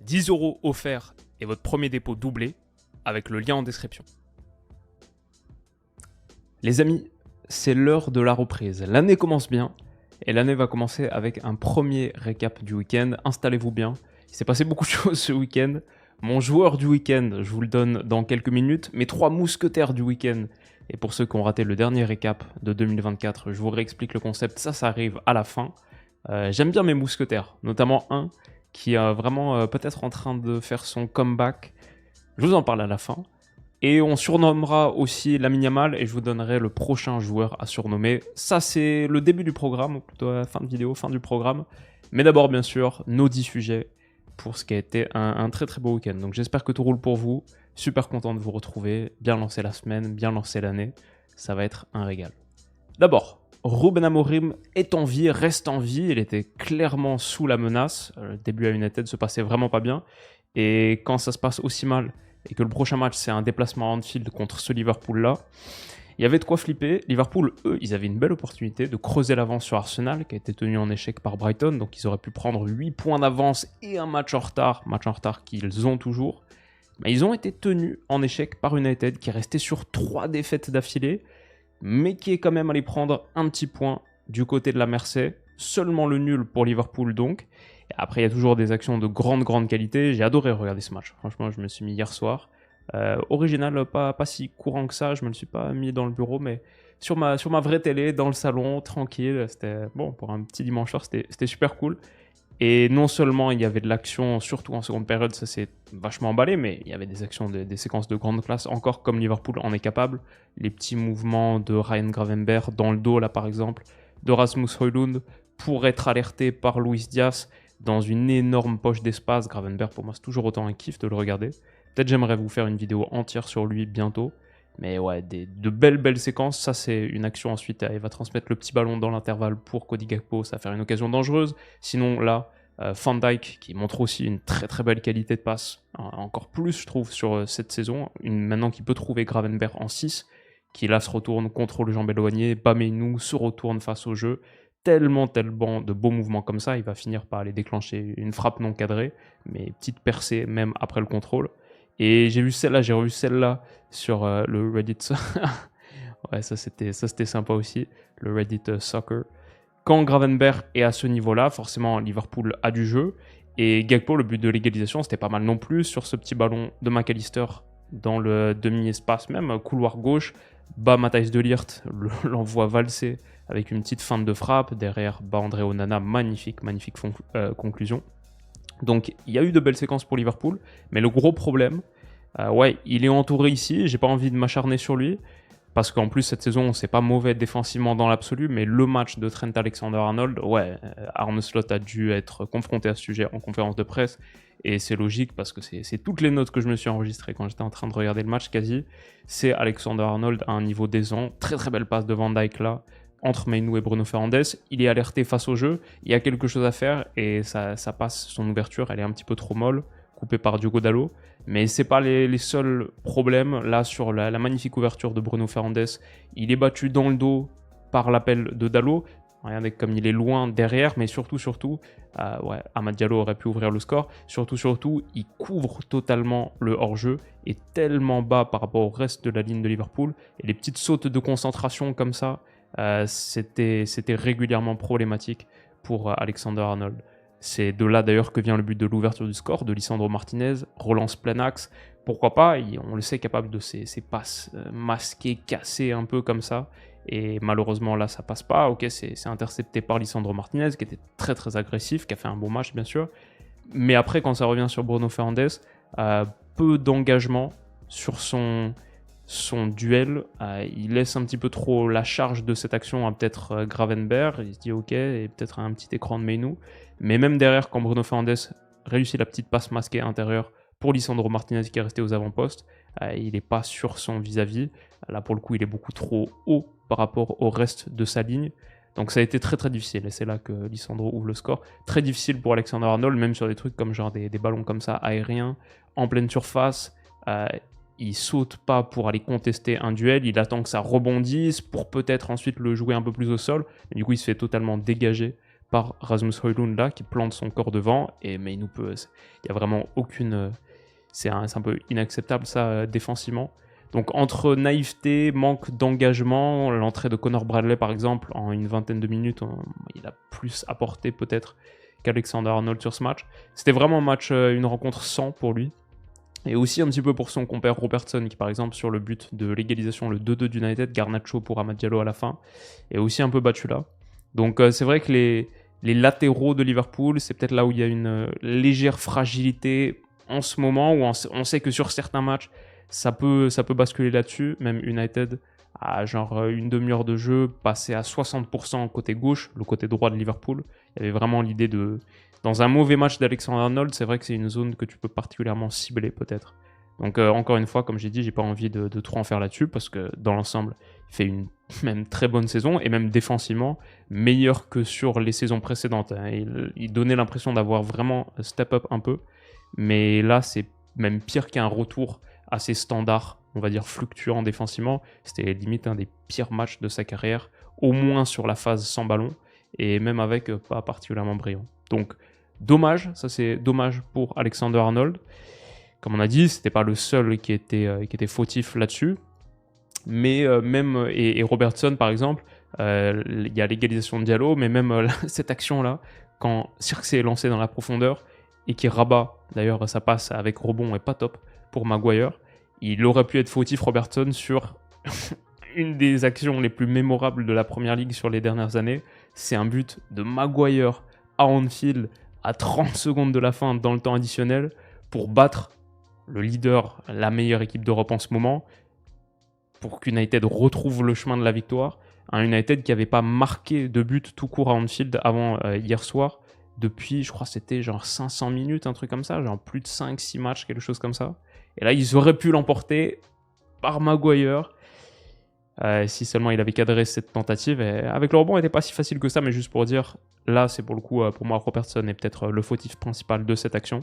10 € offerts et votre premier dépôt doublé avec le lien en description. Les amis, c'est l'heure de la reprise. L'année commence bien et l'année va commencer avec un premier récap du week-end. Installez-vous bien. Il s'est passé beaucoup de choses ce week-end. Mon joueur du week-end, je vous le donne dans quelques minutes. Mes 3 mousquetaires du week-end. Et pour ceux qui ont raté le dernier récap de 2024, je vous réexplique le concept. Ça arrive à la fin. J'aime bien mes mousquetaires, notamment un qui est vraiment peut-être en train de faire son comeback. Je vous en parle à la fin. Et on surnommera aussi Lamine Yamal et je vous donnerai le prochain joueur à surnommer. Ça, c'est le début du programme, ou plutôt la fin de vidéo, fin du programme. Mais d'abord, bien sûr, nos 10 sujets pour ce qui a été un très très beau week-end. Donc j'espère que tout roule pour vous. Super content de vous retrouver. Bien lancer la semaine, bien lancer l'année. Ça va être un régal. D'abord, Ruben Amorim est en vie, reste en vie. Il était clairement sous la menace. Le début à United se passait vraiment pas bien. Et quand ça se passe aussi mal et que le prochain match c'est un déplacement à Anfield contre ce Liverpool-là, il y avait de quoi flipper. Liverpool, eux, ils avaient une belle opportunité de creuser l'avance sur Arsenal qui a été tenu en échec par Brighton. Donc ils auraient pu prendre 8 points d'avance et un match en retard qu'ils ont toujours. Mais ils ont été tenus en échec par United qui est resté sur 3 défaites d'affilée, mais qui est quand même allé prendre un petit point du côté de la Mersey. Seulement le nul pour Liverpool donc. Et après, il y a toujours des actions de grande qualité. J'ai adoré regarder ce match. Franchement, je me suis mis hier soir. Original, pas si courant que ça. Je me le suis pas mis dans le bureau, mais sur ma vraie télé, dans le salon, tranquille. C'était bon, pour un petit dimanche soir, c'était super cool. Et non seulement il y avait de l'action, surtout en seconde période, ça s'est vachement emballé, mais il y avait des actions, des séquences de grande classe, encore comme Liverpool en est capable. Les petits mouvements de Ryan Gravenberch dans le dos, là par exemple, de Rasmus Højlund, pour être alerté par Luis Diaz dans une énorme poche d'espace. Gravenberch, pour moi, c'est toujours autant un kiff de le regarder. Peut-être j'aimerais vous faire une vidéo entière sur lui bientôt. Mais ouais, de belles séquences. Ça, c'est une action. Ensuite, il va transmettre le petit ballon dans l'intervalle pour Cody Gakpo. Ça va faire une occasion dangereuse. Sinon, là, Van Dijk qui montre aussi une très belle qualité de passe. Encore plus, je trouve, sur cette saison. Maintenant qu'il peut trouver Gravenberch en 6, qui là se retourne, contrôle jambe éloignée. Bameynou se retourne face au jeu. Tellement de beaux mouvements comme ça. Il va finir par aller déclencher une frappe non cadrée. Mais petite percée, même après le contrôle. Et j'ai revu celle-là sur le Reddit. Ouais, ça c'était sympa aussi, le Reddit Soccer. Quand Gravenberch est à ce niveau-là, forcément Liverpool a du jeu. Et Gakpo, le but de l'égalisation, c'était pas mal non plus sur ce petit ballon de McAllister dans le demi-espace, même couloir gauche. Bas Matthijs de Ligt l'envoie valser avec une petite feinte de frappe. Derrière, bas André Onana, magnifique conclusion. Donc il y a eu de belles séquences pour Liverpool, mais le gros problème, il est entouré ici, j'ai pas envie de m'acharner sur lui, parce qu'en plus cette saison c'est pas mauvais défensivement dans l'absolu, mais le match de Trent Alexander-Arnold, Arne Slot a dû être confronté à ce sujet en conférence de presse, et c'est logique parce que c'est toutes les notes que je me suis enregistrées quand j'étais en train de regarder le match quasi, c'est Alexander-Arnold à un niveau décent, très belle passe de Van Dijk là, entre Mainoo et Bruno Fernandes, il est alerté face au jeu, il y a quelque chose à faire et ça passe, son ouverture elle est un petit peu trop molle, coupée par Diogo Dalot, mais c'est pas les seuls problèmes. Là sur la magnifique ouverture de Bruno Fernandes, il est battu dans le dos par l'appel de Dalot, regardez comme il est loin derrière, mais surtout, Amad Diallo aurait pu ouvrir le score, surtout, il couvre totalement le hors-jeu, et tellement bas par rapport au reste de la ligne de Liverpool, et les petites sautes de concentration comme ça, c'était régulièrement problématique pour Alexander-Arnold. C'est de là d'ailleurs que vient le but de l'ouverture du score de Lisandro Martinez, relance plein axe, pourquoi pas, on le sait capable de ces passes masquées, cassées un peu comme ça, et malheureusement là ça passe pas. Ok, c'est intercepté par Lisandro Martinez qui était très agressif, qui a fait un bon match bien sûr, mais après quand ça revient sur Bruno Fernandes, peu d'engagement sur son duel, il laisse un petit peu trop la charge de cette action à peut-être Gravenberch, il se dit ok, et peut-être un petit écran de Mainoo, mais même derrière quand Bruno Fernandes réussit la petite passe masquée intérieure pour Lisandro Martinez qui est resté aux avant-postes, il n'est pas sur son vis-à-vis, là pour le coup il est beaucoup trop haut par rapport au reste de sa ligne, donc ça a été très difficile, et c'est là que Lisandro ouvre le score. Très difficile pour Alexander-Arnold, même sur des trucs comme genre des ballons comme ça aériens, en pleine surface, il saute pas pour aller contester un duel, il attend que ça rebondisse pour peut-être ensuite le jouer un peu plus au sol, mais du coup il se fait totalement dégager par Rasmus Højlund là, qui plante son corps devant, mais il n'y a vraiment aucune... c'est un peu inacceptable ça défensivement. Donc entre naïveté, manque d'engagement, l'entrée de Connor Bradley par exemple, en une vingtaine de minutes, il a plus apporté peut-être qu'Alexander Arnold sur ce match. C'était vraiment un match, une rencontre sans pour lui. Et aussi un petit peu pour son compère Robertson, qui par exemple sur le but de l'égalisation, le 2-2 d'United, Garnacho pour Amad Diallo à la fin, est aussi un peu battu là. Donc c'est vrai que les latéraux de Liverpool, c'est peut-être là où il y a une légère fragilité en ce moment, où on sait que sur certains matchs, ça peut basculer là-dessus. Même United, à genre une demi-heure de jeu, passé à 60% côté gauche, le côté droit de Liverpool. Il y avait vraiment l'idée de... Dans un mauvais match d'Alexander Arnold, c'est vrai que c'est une zone que tu peux particulièrement cibler peut-être. Donc encore une fois, comme j'ai dit, j'ai pas envie de trop en faire là-dessus, parce que dans l'ensemble, il fait une même très bonne saison, et même défensivement, meilleur que sur les saisons précédentes. Hein. Il donnait l'impression d'avoir vraiment step up un peu, mais là c'est même pire qu'un retour assez standard, on va dire fluctuant défensivement. C'était limite un des pires matchs de sa carrière, au moins sur la phase sans ballon, et même avec pas particulièrement brillant. Donc dommage, ça c'est dommage pour Alexander Arnold. Comme on a dit, c'était pas le seul qui était fautif là-dessus. Mais même, et Robertson par exemple, il y a l'égalisation de Diallo, mais même cette action-là, quand Cirque est lancé dans la profondeur et qui rabat, d'ailleurs ça passe avec rebond et pas top pour Maguire, il aurait pu être fautif Robertson sur une des actions les plus mémorables de la Première Ligue sur les dernières années. C'est un but de Maguire à Anfield à 30 secondes de la fin dans le temps additionnel pour battre le leader, la meilleure équipe d'Europe en ce moment, pour qu'United retrouve le chemin de la victoire. Un United qui n'avait pas marqué de but tout court à Anfield avant hier soir, depuis, je crois que c'était genre 500 minutes, un truc comme ça, genre plus de 5-6 matchs, quelque chose comme ça. Et là, ils auraient pu l'emporter par Maguire, si seulement il avait cadré cette tentative. Et avec le rebond, il n'était pas si facile que ça, mais juste pour dire, là, c'est pour le coup, pour moi, Robertson est peut-être le fautif principal de cette action.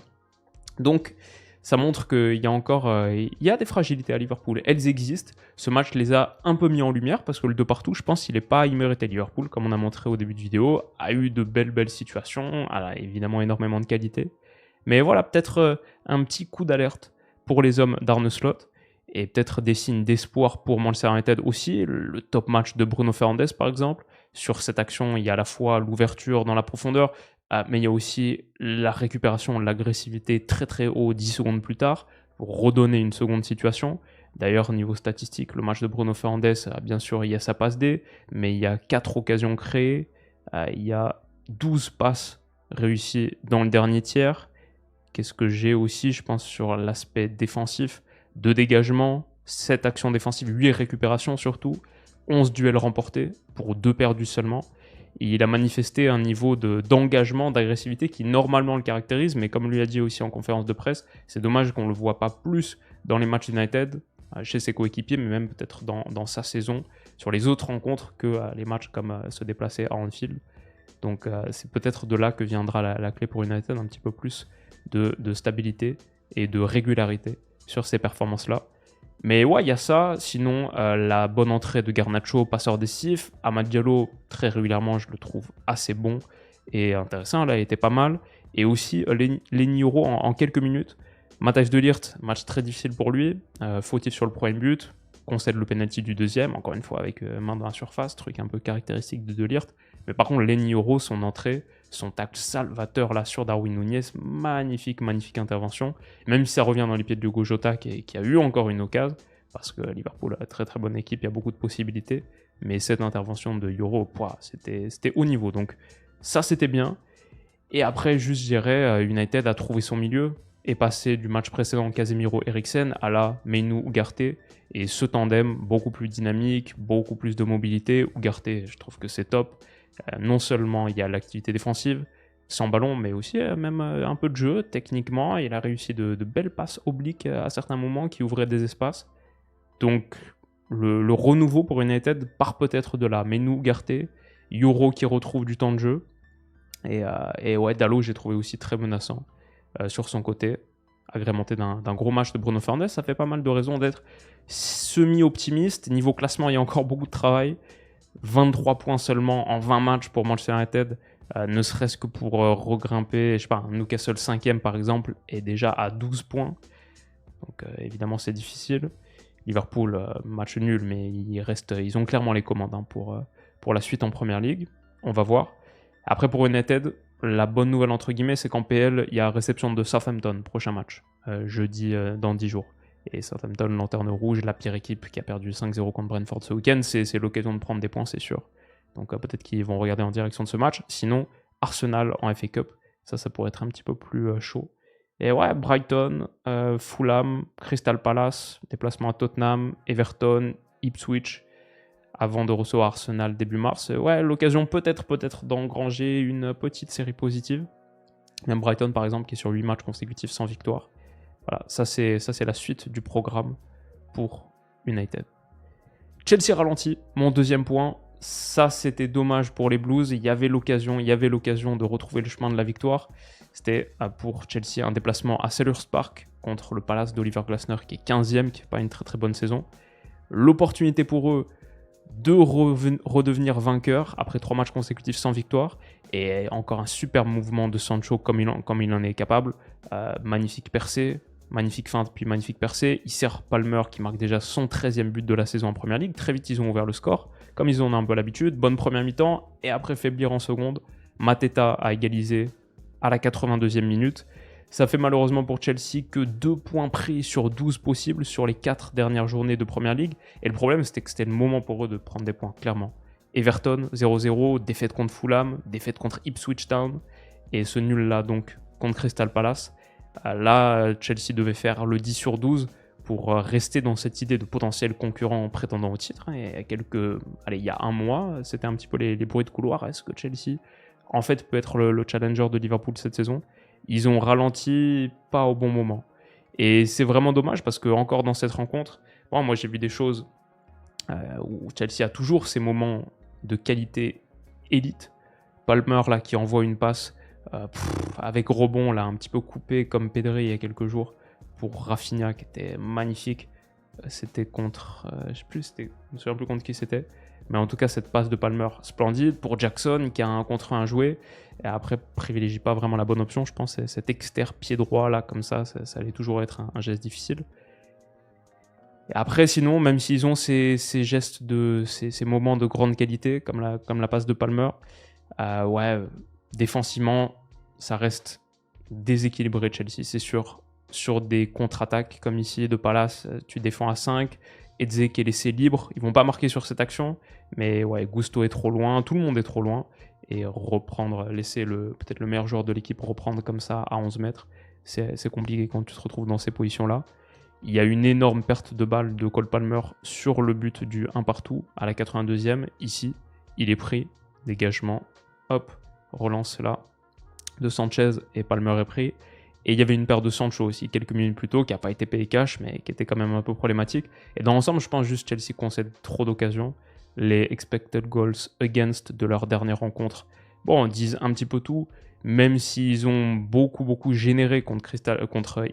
Donc, ça montre qu'il y a encore il y a des fragilités à Liverpool. Elles existent. Ce match les a un peu mis en lumière parce que le 2 partout, je pense qu'il n'est pas immérité. Liverpool, comme on a montré au début de vidéo, a eu de belles situations. Elle a évidemment énormément de qualité. Mais voilà, peut-être un petit coup d'alerte pour les hommes d'Arne Slot et peut-être des signes d'espoir pour Manchester United aussi. Le top match de Bruno Fernandes, par exemple. Sur cette action, il y a à la fois l'ouverture dans la profondeur, mais il y a aussi la récupération, l'agressivité très très haut 10 secondes plus tard pour redonner une seconde situation. D'ailleurs, niveau statistique, le match de Bruno Fernandes, bien sûr, il y a sa passe D, mais il y a 4 occasions créées, il y a 12 passes réussies dans le dernier tiers. Qu'est-ce que j'ai aussi, je pense, sur l'aspect défensif? 2 dégagements, 7 actions défensives, 8 récupérations surtout, 11 duels remportés pour 2 perdus seulement. Et il a manifesté un niveau d'engagement, d'agressivité qui normalement le caractérise, mais comme lui a dit aussi en conférence de presse, c'est dommage qu'on ne le voit pas plus dans les matchs United, chez ses coéquipiers, mais même peut-être dans sa saison, sur les autres rencontres que les matchs comme se déplacer à Anfield. Donc c'est peut-être de là que viendra la clé pour United, un petit peu plus de stabilité et de régularité sur ces performances-là. Mais ouais, il y a ça. Sinon, la bonne entrée de Garnacho, passeur décisif. Amad Diallo, très régulièrement, je le trouve assez bon et intéressant. Là, il était pas mal. Et aussi, Leny Yoro en quelques minutes. Matthijs de Ligt, match très difficile pour lui. Fautif sur le premier but. Concède le penalty du deuxième, encore une fois avec main dans la surface. Truc un peu caractéristique de Ligt. Mais par contre, Leny Yoro, son entrée, son tacle salvateur là sur Darwin Núñez, magnifique intervention. Même si ça revient dans les pieds de Diogo Jota qui a eu encore une occasion, parce que Liverpool a une très très bonne équipe, il y a beaucoup de possibilités. Mais cette intervention de Yoro, c'était haut niveau. Donc ça c'était bien. Et après, juste je dirais, United a trouvé son milieu et passé du match précédent Casemiro-Eriksen à la Mainoo-Ugarte. Et ce tandem, beaucoup plus dynamique, beaucoup plus de mobilité. Ugarte, je trouve que c'est top. Non seulement il y a l'activité défensive, sans ballon, mais aussi même un peu de jeu. Techniquement, il a réussi de belles passes obliques à certains moments qui ouvraient des espaces. Donc le renouveau pour United part peut-être de là. Mainoo, Ugarte, Yoro qui retrouve du temps de jeu. Et ouais, Dalot, j'ai trouvé aussi très menaçant sur son côté, agrémenté d'un gros match de Bruno Fernandes. Ça fait pas mal de raisons d'être semi-optimiste. Niveau classement, il y a encore beaucoup de travail. 23 points seulement en 20 matchs pour Manchester United. ne serait-ce que pour regrimper, je sais pas, un Newcastle 5e par exemple, est déjà à 12 points. Donc évidemment c'est difficile. Liverpool, match nul, mais ils ont clairement les commandes hein, pour la suite en Première Ligue. On va voir. Après pour United, la bonne nouvelle entre guillemets, c'est qu'en PL, il y a réception de Southampton, prochain match, jeudi dans 10 jours. Et Southampton, lanterne rouge, la pire équipe qui a perdu 5-0 contre Brentford ce week-end, c'est l'occasion de prendre des points, c'est sûr. Donc peut-être qu'ils vont regarder en direction de ce match. Sinon, Arsenal en FA Cup, ça pourrait être un petit peu plus chaud. Et ouais, Brighton, Fulham, Crystal Palace, déplacement à Tottenham, Everton, Ipswich, avant de recevoir Arsenal début mars. Ouais, l'occasion peut-être d'engranger une petite série positive. Même Brighton, par exemple, qui est sur 8 matchs consécutifs sans victoire. Voilà, ça c'est la suite du programme pour United. Chelsea ralenti, mon deuxième point. Ça, c'était dommage pour les Blues. Il y avait l'occasion de retrouver le chemin de la victoire. C'était pour Chelsea un déplacement à Selhurst Park contre le Palace d'Oliver Glasner qui est 15e, qui n'est pas une très très bonne saison. L'opportunité pour eux de redevenir vainqueur après 3 matchs consécutifs sans victoire. Et encore un super mouvement de Sancho comme il en est capable. Magnifique percée, magnifique feinte, puis magnifique percée. Il sert Palmer qui marque déjà son 13e but de la saison en Première Ligue. Très vite, ils ont ouvert le score, comme ils en ont un peu l'habitude. Bonne première mi-temps, et après faiblir en seconde. Mateta a égalisé à la 82e minute. Ça fait malheureusement pour Chelsea que 2 points pris sur 12 possibles sur les 4 dernières journées de Première Ligue. Et le problème, c'était que c'était le moment pour eux de prendre des points, clairement. Everton, 0-0, défaite contre Fulham, défaite contre Ipswich Town, et ce nul-là, donc, contre Crystal Palace. Là, Chelsea devait faire le 10 sur 12 pour rester dans cette idée de potentiel concurrent prétendant au titre. Et il y a un mois, c'était un petit peu les bruits de couloir. Est-ce que Chelsea, en fait, peut être le challenger de Liverpool cette saison ? Ils ont ralenti pas au bon moment. Et c'est vraiment dommage parce que encore dans cette rencontre, moi j'ai vu des choses où Chelsea a toujours ces moments de qualité élite. Palmer là qui envoie une passe avec rebond là un petit peu coupé comme Pedri il y a quelques jours pour Rafinha qui était magnifique. C'était contre, je me souviens plus contre qui c'était. Mais en tout cas, cette passe de Palmer, splendide. Pour Jackson, qui a un contre un joué. Et après, privilégie pas vraiment la bonne option, je pense. Cet externe pied droit, là, comme ça allait toujours être un geste difficile. Et après, sinon, même s'ils ont ces gestes, ces moments de grande qualité, comme la passe de Palmer, défensivement, ça reste déséquilibré Chelsea, c'est sûr. Sur des contre-attaques, comme ici, de Palace, tu défends à 5. Eze qui est laissé libre, ils vont pas marquer sur cette action, mais ouais, Gusto est trop loin, tout le monde est trop loin, et laisser peut-être le meilleur joueur de l'équipe reprendre comme ça à 11 mètres, c'est compliqué quand tu te retrouves dans ces positions-là. Il y a une énorme perte de balle de Cole Palmer sur le but du 1 partout à la 82e, ici, il est pris, dégagement, hop, relance là, de Sanchez et Palmer est pris. Et il y avait une paire de Sancho aussi, quelques minutes plus tôt, qui n'a pas été payé cash, mais qui était quand même un peu problématique. Et dans l'ensemble, je pense juste Chelsea concède trop d'occasions. Les expected goals against de leur dernière rencontre, disent un petit peu tout, même s'ils ont beaucoup généré contre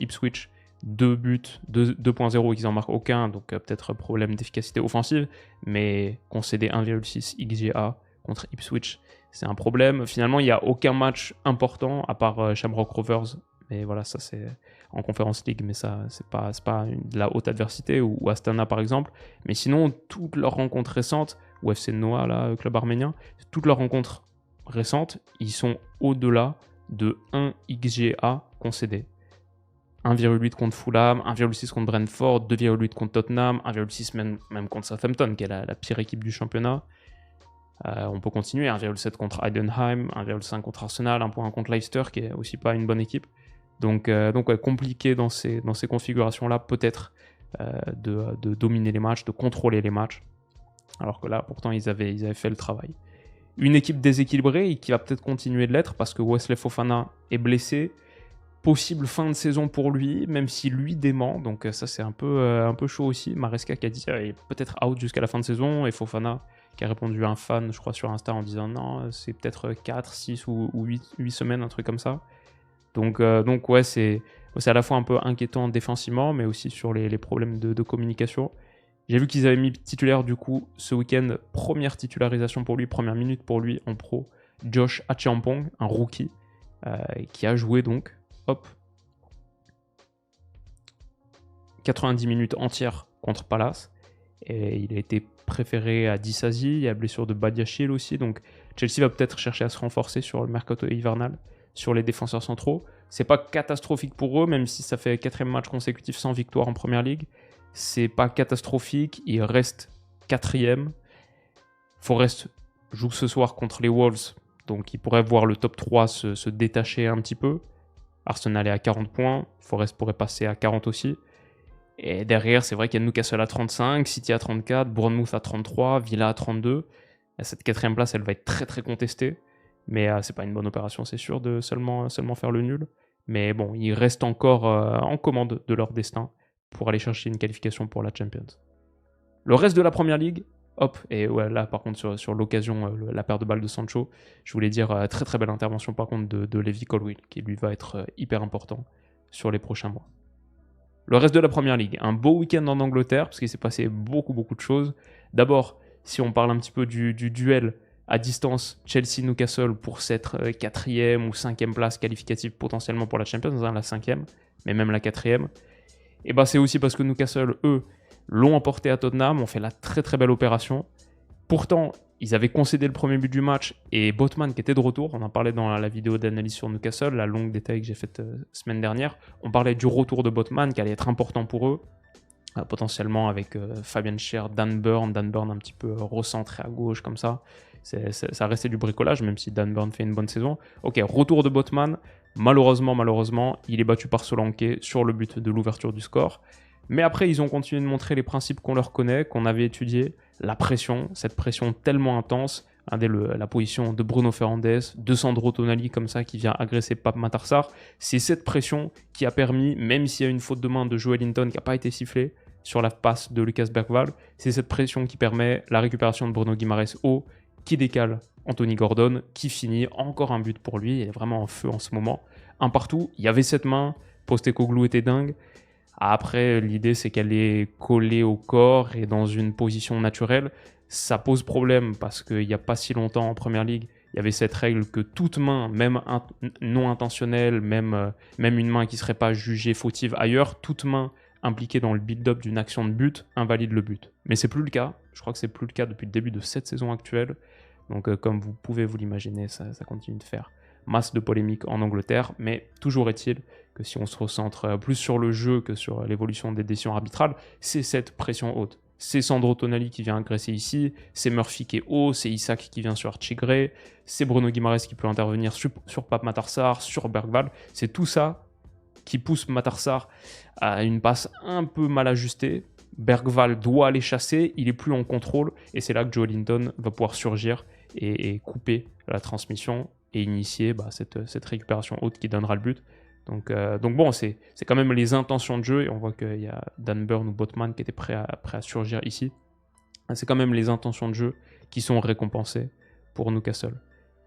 Ipswich, 2 buts, 2.0 et qu'ils n'en marquent aucun, donc peut-être problème d'efficacité offensive, mais concéder 1,6 XGA contre Ipswich, c'est un problème. Finalement, il n'y a aucun match important, à part Shamrock Rovers. Mais voilà, ça c'est en Conference League, mais ça c'est pas de la haute adversité, ou Astana par exemple. Mais sinon, toutes leurs rencontres récentes, ou FC Noah, là, club arménien, toutes leurs rencontres récentes, ils sont au-delà de 1 XGA concédé. 1,8 contre Fulham, 1,6 contre Brentford, 2,8 contre Tottenham, 1,6 même contre Southampton, qui est la pire équipe du championnat. On peut continuer, 1,7 contre Heidenheim, 1,5 contre Arsenal, 1,1 contre Leicester, qui est aussi pas une bonne équipe. Donc compliqué dans ces configurations-là, peut-être, de dominer les matchs, de contrôler les matchs. Alors que là, pourtant, ils avaient fait le travail. Une équipe déséquilibrée et qui va peut-être continuer de l'être parce que Wesley Fofana est blessé. Possible fin de saison pour lui, même si lui dément. Donc ça, c'est un peu chaud aussi. Maresca qui a dit qu'il est peut-être out jusqu'à la fin de saison. Et Fofana qui a répondu à un fan, je crois, sur Insta en disant non, c'est peut-être 4, 6 ou 8 semaines, un truc comme ça. Donc ouais, c'est à la fois un peu inquiétant défensivement, mais aussi sur les problèmes de communication. J'ai vu qu'ils avaient mis titulaire du coup ce week-end, première titularisation pour lui, première minute pour lui en pro, Josh Achiampong, un rookie, qui a joué donc, 90 minutes entières contre Palace. Et il a été préféré à Disasi, il y a la blessure de Badiachil aussi, donc Chelsea va peut-être chercher à se renforcer sur le mercato hivernal, sur les défenseurs centraux. C'est pas catastrophique pour eux, même si ça fait 4e match consécutif sans victoire en Première Ligue. C'est pas catastrophique, il reste 4e. Forest joue ce soir contre les Wolves, donc il pourrait voir le top 3 se détacher un petit peu. Arsenal est à 40 points, Forest pourrait passer à 40 aussi. Et derrière, c'est vrai qu'il y a Newcastle à 35, City à 34, Bournemouth à 33, Villa à 32. Cette 4e place, elle va être très très contestée. Mais c'est pas une bonne opération, c'est sûr, de seulement faire le nul. Mais bon, ils restent encore en commande de leur destin pour aller chercher une qualification pour la Champions. Le reste de la Première Ligue, et ouais, là par contre sur l'occasion, la paire de balles de Sancho, je voulais dire très très belle intervention par contre de Levi Colwill, qui lui va être hyper important sur les prochains mois. Le reste de la Première Ligue, un beau week-end en Angleterre, parce qu'il s'est passé beaucoup de choses. D'abord, si on parle un petit peu du duel à distance Chelsea-Newcastle pour cette 4e ou 5e place qualificative potentiellement pour la Champions, la 5e, mais même la 4e, et c'est aussi parce que Newcastle, eux, l'ont emporté à Tottenham, ont fait la très très belle opération. Pourtant, ils avaient concédé le premier but du match et Botman qui était de retour, on en parlait dans la vidéo d'analyse sur Newcastle, la longue détail que j'ai faite semaine dernière, on parlait du retour de Botman qui allait être important pour eux, potentiellement avec Fabian Schär, Dan Burn un petit peu recentré à gauche comme ça. Ça restait du bricolage, même si Dan Burn fait une bonne saison. Ok, retour de Botman, malheureusement, il est battu par Solanke sur le but de l'ouverture du score. Mais après, ils ont continué de montrer les principes qu'on leur connaît, qu'on avait étudiés, la pression, cette pression tellement intense, la position de Bruno Fernandes, de Sandro Tonali comme ça qui vient agresser Pape Matar Sarr. C'est cette pression qui a permis, même s'il y a une faute de main de Joelinton qui n'a pas été sifflée sur la passe de Lucas Bergwall, c'est cette pression qui permet la récupération de Bruno Guimaraes haut, qui décale Anthony Gordon, qui finit, encore un but pour lui, il est vraiment en feu en ce moment. Un partout, il y avait cette main, Postecoglou était dingue. Après, l'idée, c'est qu'elle est collée au corps et dans une position naturelle. Ça pose problème parce qu'il n'y a pas si longtemps en Première Ligue, il y avait cette règle que toute main, même non intentionnelle, même une main qui ne serait pas jugée fautive ailleurs, toute main impliquée dans le build-up d'une action de but invalide le but. Mais c'est plus le cas. Je crois que c'est plus le cas depuis le début de cette saison actuelle. Donc, comme vous pouvez vous l'imaginer, ça continue de faire masse de polémiques en Angleterre, mais toujours est-il que si on se recentre plus sur le jeu que sur l'évolution des décisions arbitrales, c'est cette pression haute. C'est Sandro Tonali qui vient agresser ici, c'est Murphy qui est haut, c'est Isak qui vient sur Archie Gray, c'est Bruno Guimaraes qui peut intervenir sur Pape Matar Sarr, sur Bergwall. C'est tout ça qui pousse Matar Sarr à une passe un peu mal ajustée. Bergwall doit aller chasser, il est plus en contrôle, et c'est là que Joelinton va pouvoir surgir et couper la transmission et initier cette récupération haute qui donnera le but. Donc bon, c'est quand même les intentions de jeu, et on voit qu'il y a Dan Burn ou Botman qui étaient prêts à surgir ici. C'est quand même les intentions de jeu qui sont récompensées pour Newcastle.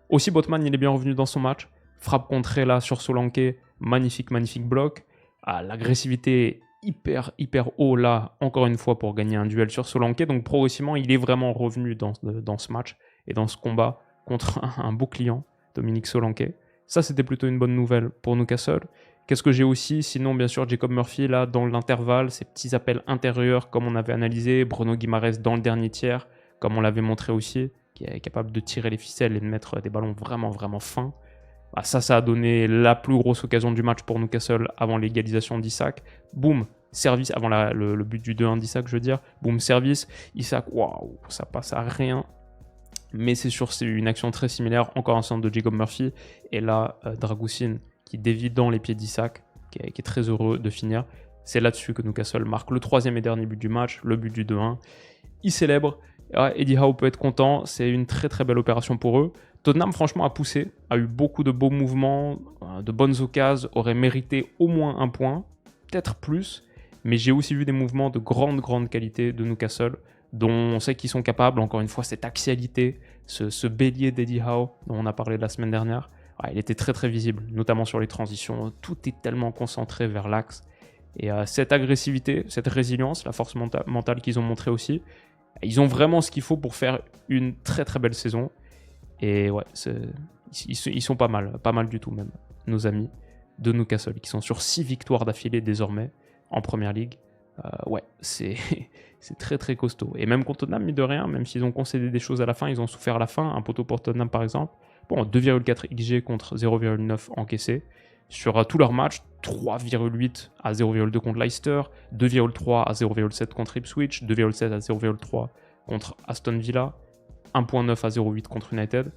Aussi, Botman, il est bien revenu dans son match. Frappe contrée là sur Solanke, magnifique bloc. L'agressivité hyper haut là, encore une fois, pour gagner un duel sur Solanke. Donc progressivement, il est vraiment revenu dans ce match et dans ce combat contre un beau client, Dominique Solanke. Ça, c'était plutôt une bonne nouvelle pour Newcastle. Qu'est-ce que j'ai aussi? Sinon, bien sûr, Jacob Murphy, là, dans l'intervalle, ces petits appels intérieurs, comme on avait analysé. Bruno Guimaraes dans le dernier tiers, comme on l'avait montré aussi, qui est capable de tirer les ficelles et de mettre des ballons vraiment fins. Ça a donné la plus grosse occasion du match pour Newcastle avant l'égalisation d'Isak. Boum, service, avant le but du 2-1 d'Isak, je veux dire. Boum, service. Isak, waouh, ça passe à rien. Mais c'est une action très similaire, encore un centre de Jacob Murphy. Et là, Dragusin qui dévie dans les pieds d'Isak, qui est très heureux de finir. C'est là-dessus que Newcastle marque le 3e et dernier but du match, le but du 2-1. Il célèbre. Eddie Howe peut être content, c'est une très belle opération pour eux. Tottenham, franchement, a poussé, a eu beaucoup de beaux mouvements, de bonnes occasions, aurait mérité au moins un point, peut-être plus. Mais j'ai aussi vu des mouvements de grande qualité de Newcastle, dont on sait qu'ils sont capables. Encore une fois, cette axialité, ce bélier d'Eddie Howe, dont on a parlé la semaine dernière, il était très visible, notamment sur les transitions. Tout est tellement concentré vers l'axe. Et cette agressivité, cette résilience, la force mentale qu'ils ont montré aussi, ils ont vraiment ce qu'il faut pour faire une très belle saison. Et ouais, ils sont pas mal du tout même, nos amis de Newcastle, qui sont sur 6 victoires d'affilée désormais en Premier League. Ouais, c'est très très costaud. Et même contre Tottenham, mine de rien, même s'ils ont concédé des choses à la fin, ils ont souffert à la fin. Un poteau pour Tottenham par exemple. Bon, 2,4 XG contre 0,9 encaissé. Sur tous leurs matchs, 3,8 à 0,2 contre Leicester, 2,3 à 0,7 contre Ipswich, 2,7 à 0,3 contre Aston Villa, 1,9 à 0,8 contre United.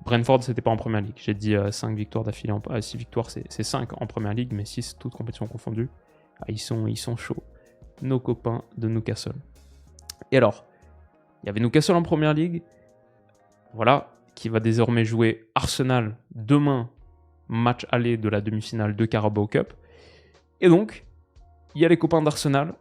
Brentford, c'était pas en Premier League. J'ai dit 5 victoires d'affilée. 6 victoires, c'est 5 en Premier League, mais 6 toutes compétitions confondues. Ah, ils sont chauds, nos copains de Newcastle. Et alors, il y avait Newcastle en Premier League, voilà, qui va désormais jouer Arsenal demain, match aller de la demi-finale de Carabao Cup. Et donc, il y a les copains d'Arsenal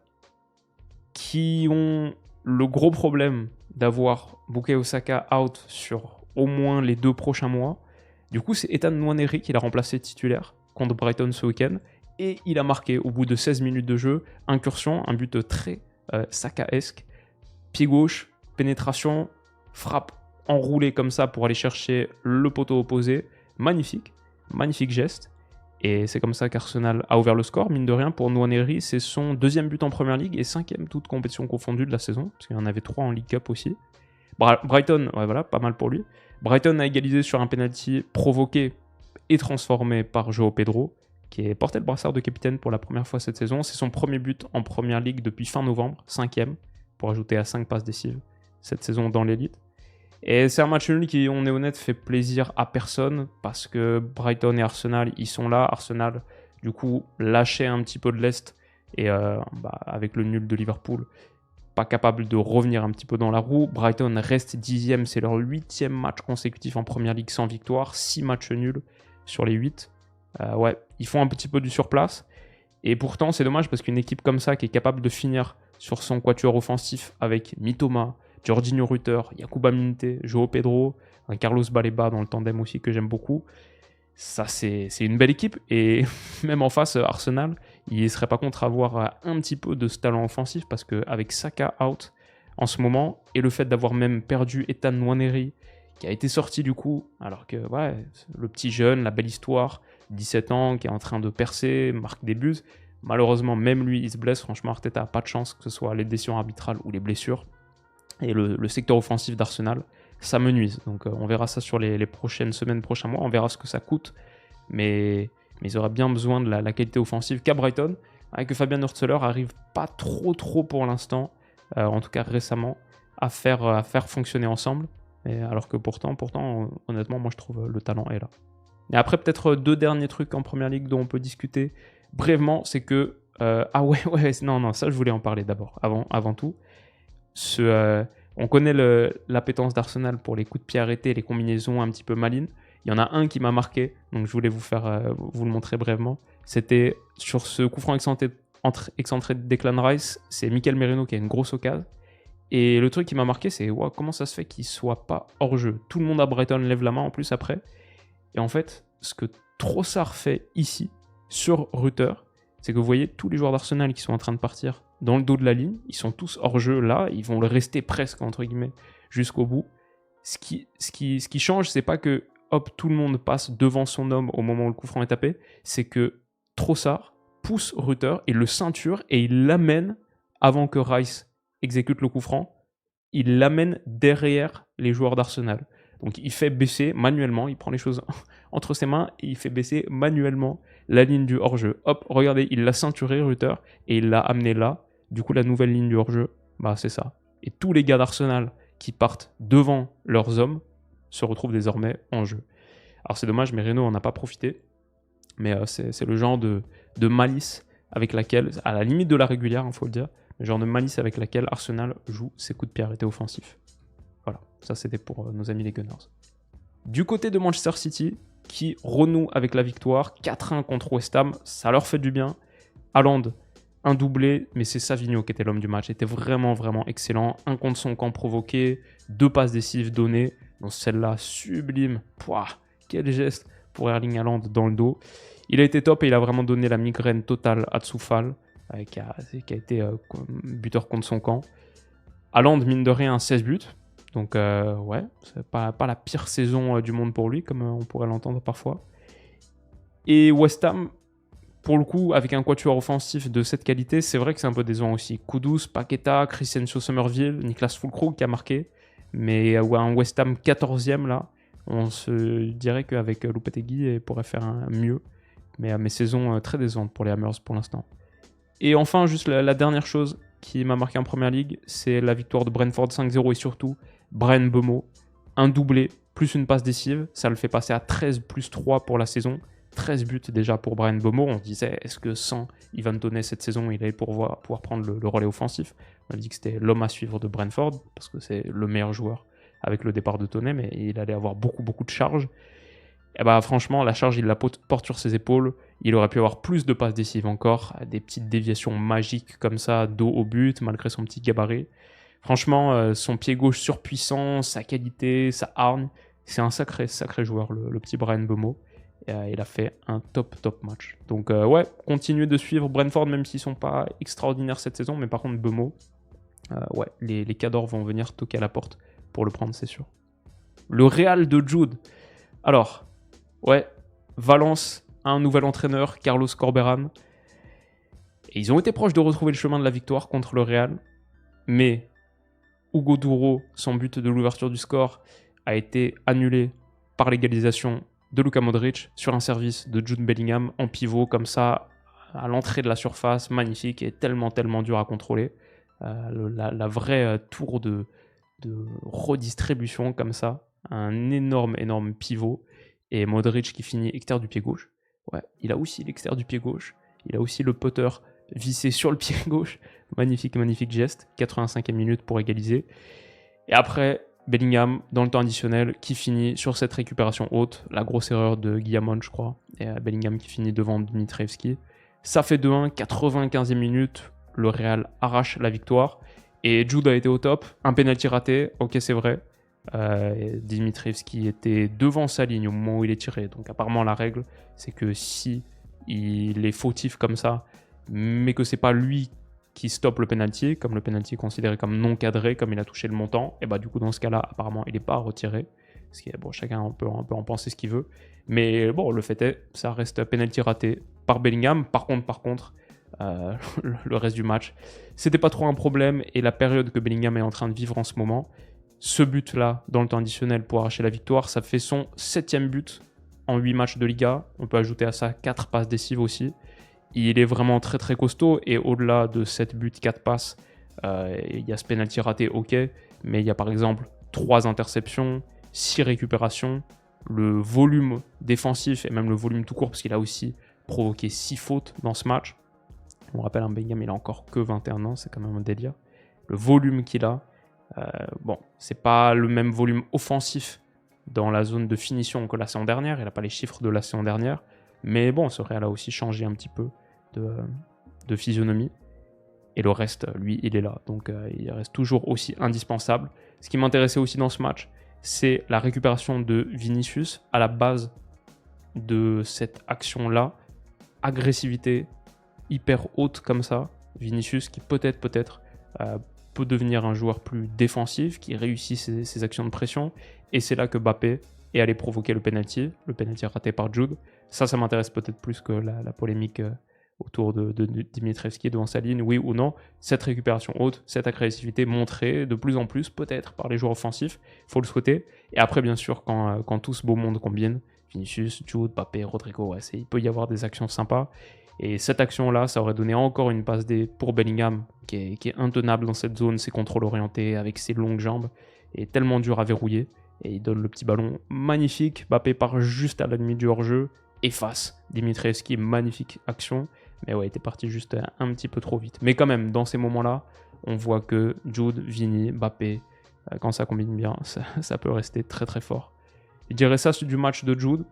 qui ont le gros problème d'avoir Bukayo Saka out sur au moins les 2 prochains mois. Du coup, c'est Ethan Nwaneri qui l'a remplacé titulaire contre Brighton ce week-end. Et il a marqué au bout de 16 minutes de jeu, incursion, un but très Saka-esque. Pied gauche, pénétration, frappe enroulée comme ça pour aller chercher le poteau opposé. Magnifique geste. Et c'est comme ça qu'Arsenal a ouvert le score. Mine de rien, pour Nwaneri, c'est son 2e but en Premier League et 5e toute compétition confondue de la saison, parce qu'il y en avait 3 en League Cup aussi. Brighton, ouais, voilà, pas mal pour lui. Brighton a égalisé sur un penalty provoqué et transformé par João Pedro, qui est porté le brassard de capitaine pour la première fois cette saison. C'est son premier but en Premier League depuis fin novembre, 5e, pour ajouter à 5 passes décisives cette saison dans l'élite. Et c'est un match nul qui, on est honnête, fait plaisir à personne, parce que Brighton et Arsenal, ils sont là. Arsenal, du coup, lâchait un petit peu de l'Est, et avec le nul de Liverpool, pas capable de revenir un petit peu dans la roue. Brighton reste 10e, c'est leur 8e match consécutif en Premier League sans victoire, 6 matchs nuls sur les 8. Ouais, ils font un petit peu du surplace. Et pourtant, c'est dommage parce qu'une équipe comme ça qui est capable de finir sur son quatuor offensif avec Mitoma, Jorginho Rutter, Yacouba Minte, João Pedro, un Carlos Baleba dans le tandem aussi que j'aime beaucoup. Ça, c'est une belle équipe. Et même en face, Arsenal, il ne serait pas contre avoir un petit peu de ce talent offensif parce qu'avec Saka out en ce moment et le fait d'avoir même perdu Ethan Nwaneri qui a été sorti du coup, alors que ouais, le petit jeune, la belle histoire, 17 ans, qui est en train de percer, marque des buts. Malheureusement, même lui, il se blesse. Franchement, Arteta n'a pas de chance, que ce soit les décisions arbitrales ou les blessures. Et le secteur offensif d'Arsenal, ça me nuise. Donc on verra ça sur les prochaines semaines, prochains mois. On verra ce que ça coûte. Mais ils auraient bien besoin de la qualité offensive qu'à Brighton, que Fabian Hurtzeler arrive pas trop pour l'instant, en tout cas récemment, à faire fonctionner ensemble. Et alors que pourtant, honnêtement, moi je trouve le talent est là. Et après, peut-être 2 derniers trucs en Première Ligue dont on peut discuter brièvement, c'est que... non, ça je voulais en parler d'abord, avant tout. On connaît l'appétence d'Arsenal pour les coups de pied arrêtés, les combinaisons un petit peu malines. Il y en a un qui m'a marqué, donc je voulais vous le montrer brièvement. C'était sur ce coup franc excentré de Declan Rice, c'est Mikel Merino qui a une grosse occasion. Et le truc qui m'a marqué, c'est comment ça se fait qu'il soit pas hors jeu. Tout le monde à Brighton lève la main en plus après. Et en fait, ce que Trossard fait ici, sur Rutter, c'est que vous voyez tous les joueurs d'Arsenal qui sont en train de partir dans le dos de la ligne, ils sont tous hors jeu là, ils vont le rester presque entre guillemets jusqu'au bout. Ce qui change, c'est pas que hop, tout le monde passe devant son homme au moment où le coup franc est tapé, c'est que Trossard pousse Rutter et le ceinture et il l'amène avant que Rice exécute le coup franc, il l'amène derrière les joueurs d'Arsenal. Donc il fait baisser manuellement, il prend les choses entre ses mains et il fait baisser manuellement la ligne du hors-jeu. Hop, regardez, il l'a ceinturé Rutter et il l'a amené là. Du coup, la nouvelle ligne du hors-jeu, c'est ça. Et tous les gars d'Arsenal qui partent devant leurs hommes se retrouvent désormais en jeu. Alors c'est dommage, mais Merino n'en a pas profité. Mais c'est le genre de malice avec laquelle, à la limite de la régulière, il faut le dire, le genre de malice avec laquelle Arsenal joue ses coups de pied arrêtés offensifs. Voilà, ça c'était pour nos amis les Gunners. Du côté de Manchester City, qui renoue avec la victoire, 4-1 contre West Ham, ça leur fait du bien. Haaland, un doublé, mais c'est Savigno qui était l'homme du match. Il était vraiment excellent. 1 contre son camp provoqué, 2 passes décisives données, dont celle-là sublime. Pouah, quel geste pour Erling Haaland dans le dos. Il a été top et il a vraiment donné la migraine totale à Tsoufal, qui a été buteur contre son camp. Haaland, mine de rien, 16 buts. Donc ouais, c'est pas la pire saison du monde pour lui, comme on pourrait l'entendre parfois. Et West Ham, pour le coup, avec un quatuor offensif de cette qualité, c'est vrai que c'est un peu décevant aussi. Kudus, Paqueta, Christensen Somerville, Niklas Füllkrug qui a marqué. Mais un West Ham 14e là, on se dirait qu'avec Lopetegui, il pourrait faire un mieux. Mais mes saisons très décevantes pour les Hammers pour l'instant. Et enfin, juste la dernière chose qui m'a marqué en Première Ligue, c'est la victoire de Brentford 5-0 et surtout Bryan Mbeumo, un doublé plus une passe décisive. Ça le fait passer à 13 plus 3 pour la saison. 13 buts déjà pour Bryan Mbeumo. On se disait, est-ce que sans Ivan Toney cette saison, il allait pouvoir prendre le relais offensif? On a dit que c'était l'homme à suivre de Brentford, parce que c'est le meilleur joueur avec le départ de Toney, mais il allait avoir beaucoup de charges. Et bah franchement, la charge, il la porte sur ses épaules. Il aurait pu avoir plus de passes décisives encore, des petites déviations magiques comme ça, dos au but, malgré son petit gabarit. Franchement, son pied gauche surpuissant, sa qualité, sa hargne, c'est un sacré joueur, le petit Bryan Mbeumo. Et, il a fait un top match. Donc ouais, continuez de suivre Brentford, même s'ils sont pas extraordinaires cette saison, mais par contre Mbeumo, ouais, les cadors vont venir toquer à la porte pour le prendre, c'est sûr. Le Real de Jude. Alors, ouais, Valence a un nouvel entraîneur, Carlos Corberán. Et ils ont été proches de retrouver le chemin de la victoire contre le Real. Mais Hugo Duro, son but de l'ouverture du score, a été annulé par l'égalisation de Luka Modric sur un service de Jude Bellingham en pivot comme ça à l'entrée de la surface, magnifique et tellement dur à contrôler. La vraie tour de redistribution comme ça, un énorme pivot et Modric qui finit extérieur du pied gauche. Ouais, il a aussi l'extérieur du pied gauche, il a aussi le putter vissé sur le pied gauche. Magnifique geste, 85e minute pour égaliser. Et après, Bellingham, dans le temps additionnel, qui finit sur cette récupération haute. La grosse erreur de Guillamon, je crois. Et Bellingham qui finit devant Dmitrievski. Ça fait 2-1, 95e minute. Le Real arrache la victoire. Et Jude a été au top. Un penalty raté, ok, c'est vrai. Dmitrievski était devant sa ligne au moment où il est tiré. Donc apparemment, la règle, c'est que si il est fautif comme ça, mais que c'est pas lui qui stoppe le penalty, comme le penalty est considéré comme non cadré, comme il a touché le montant, et bah du coup dans ce cas-là, apparemment, il n'est pas retiré. Parce que bon, chacun peut en penser ce qu'il veut. Mais bon, le fait est, ça reste penalty raté par Bellingham. Par contre, le reste du match, c'était pas trop un problème. Et la période que Bellingham est en train de vivre en ce moment, ce but-là, dans le temps additionnel pour arracher la victoire, ça fait son 7e but en 8 matchs de Liga. On peut ajouter à ça 4 passes décisives aussi. Il est vraiment très costaud et au-delà de 7 buts, 4 passes, il y a ce penalty raté, ok, mais il y a par exemple 3 interceptions, 6 récupérations, le volume défensif et même le volume tout court parce qu'il a aussi provoqué 6 fautes dans ce match. On rappelle, Bellingham, il a encore que 21 ans, c'est quand même un délire. Le volume qu'il a, bon, c'est pas le même volume offensif dans la zone de finition que la saison dernière, il n'a pas les chiffres de la saison dernière, mais bon, ce Real a aussi changé un petit peu de physionomie. Et le reste, lui, il est là. Donc il reste toujours aussi indispensable. Ce qui m'intéressait aussi dans ce match, c'est la récupération de Vinicius à la base de cette action-là. Agressivité hyper haute comme ça. Vinicius qui peut-être peut devenir un joueur plus défensif, qui réussit ses actions de pression. Et c'est là que Mbappé est allé provoquer le penalty raté par Jude. Ça m'intéresse peut-être plus que la polémique autour de Dmitrievski devant sa ligne, oui ou non. Cette récupération haute, cette agressivité montrée de plus en plus, peut-être par les joueurs offensifs, il faut le souhaiter. Et après, bien sûr, quand tout ce beau monde combine, Vinicius, Jude, Mbappé, Rodrigo, ouais, il peut y avoir des actions sympas. Et cette action-là, ça aurait donné encore une passe D pour Bellingham, qui est intenable dans cette zone, ses contrôles orientés, avec ses longues jambes, et tellement dur à verrouiller. Et il donne le petit ballon magnifique. Mbappé part juste à la limite du hors-jeu, efface Dmitrievski, magnifique action. Mais ouais, il était parti juste un petit peu trop vite. Mais quand même, dans ces moments-là, on voit que Jude, Vini, Mbappé, quand ça combine bien, ça peut rester très fort. Je dirais ça du match de Jude.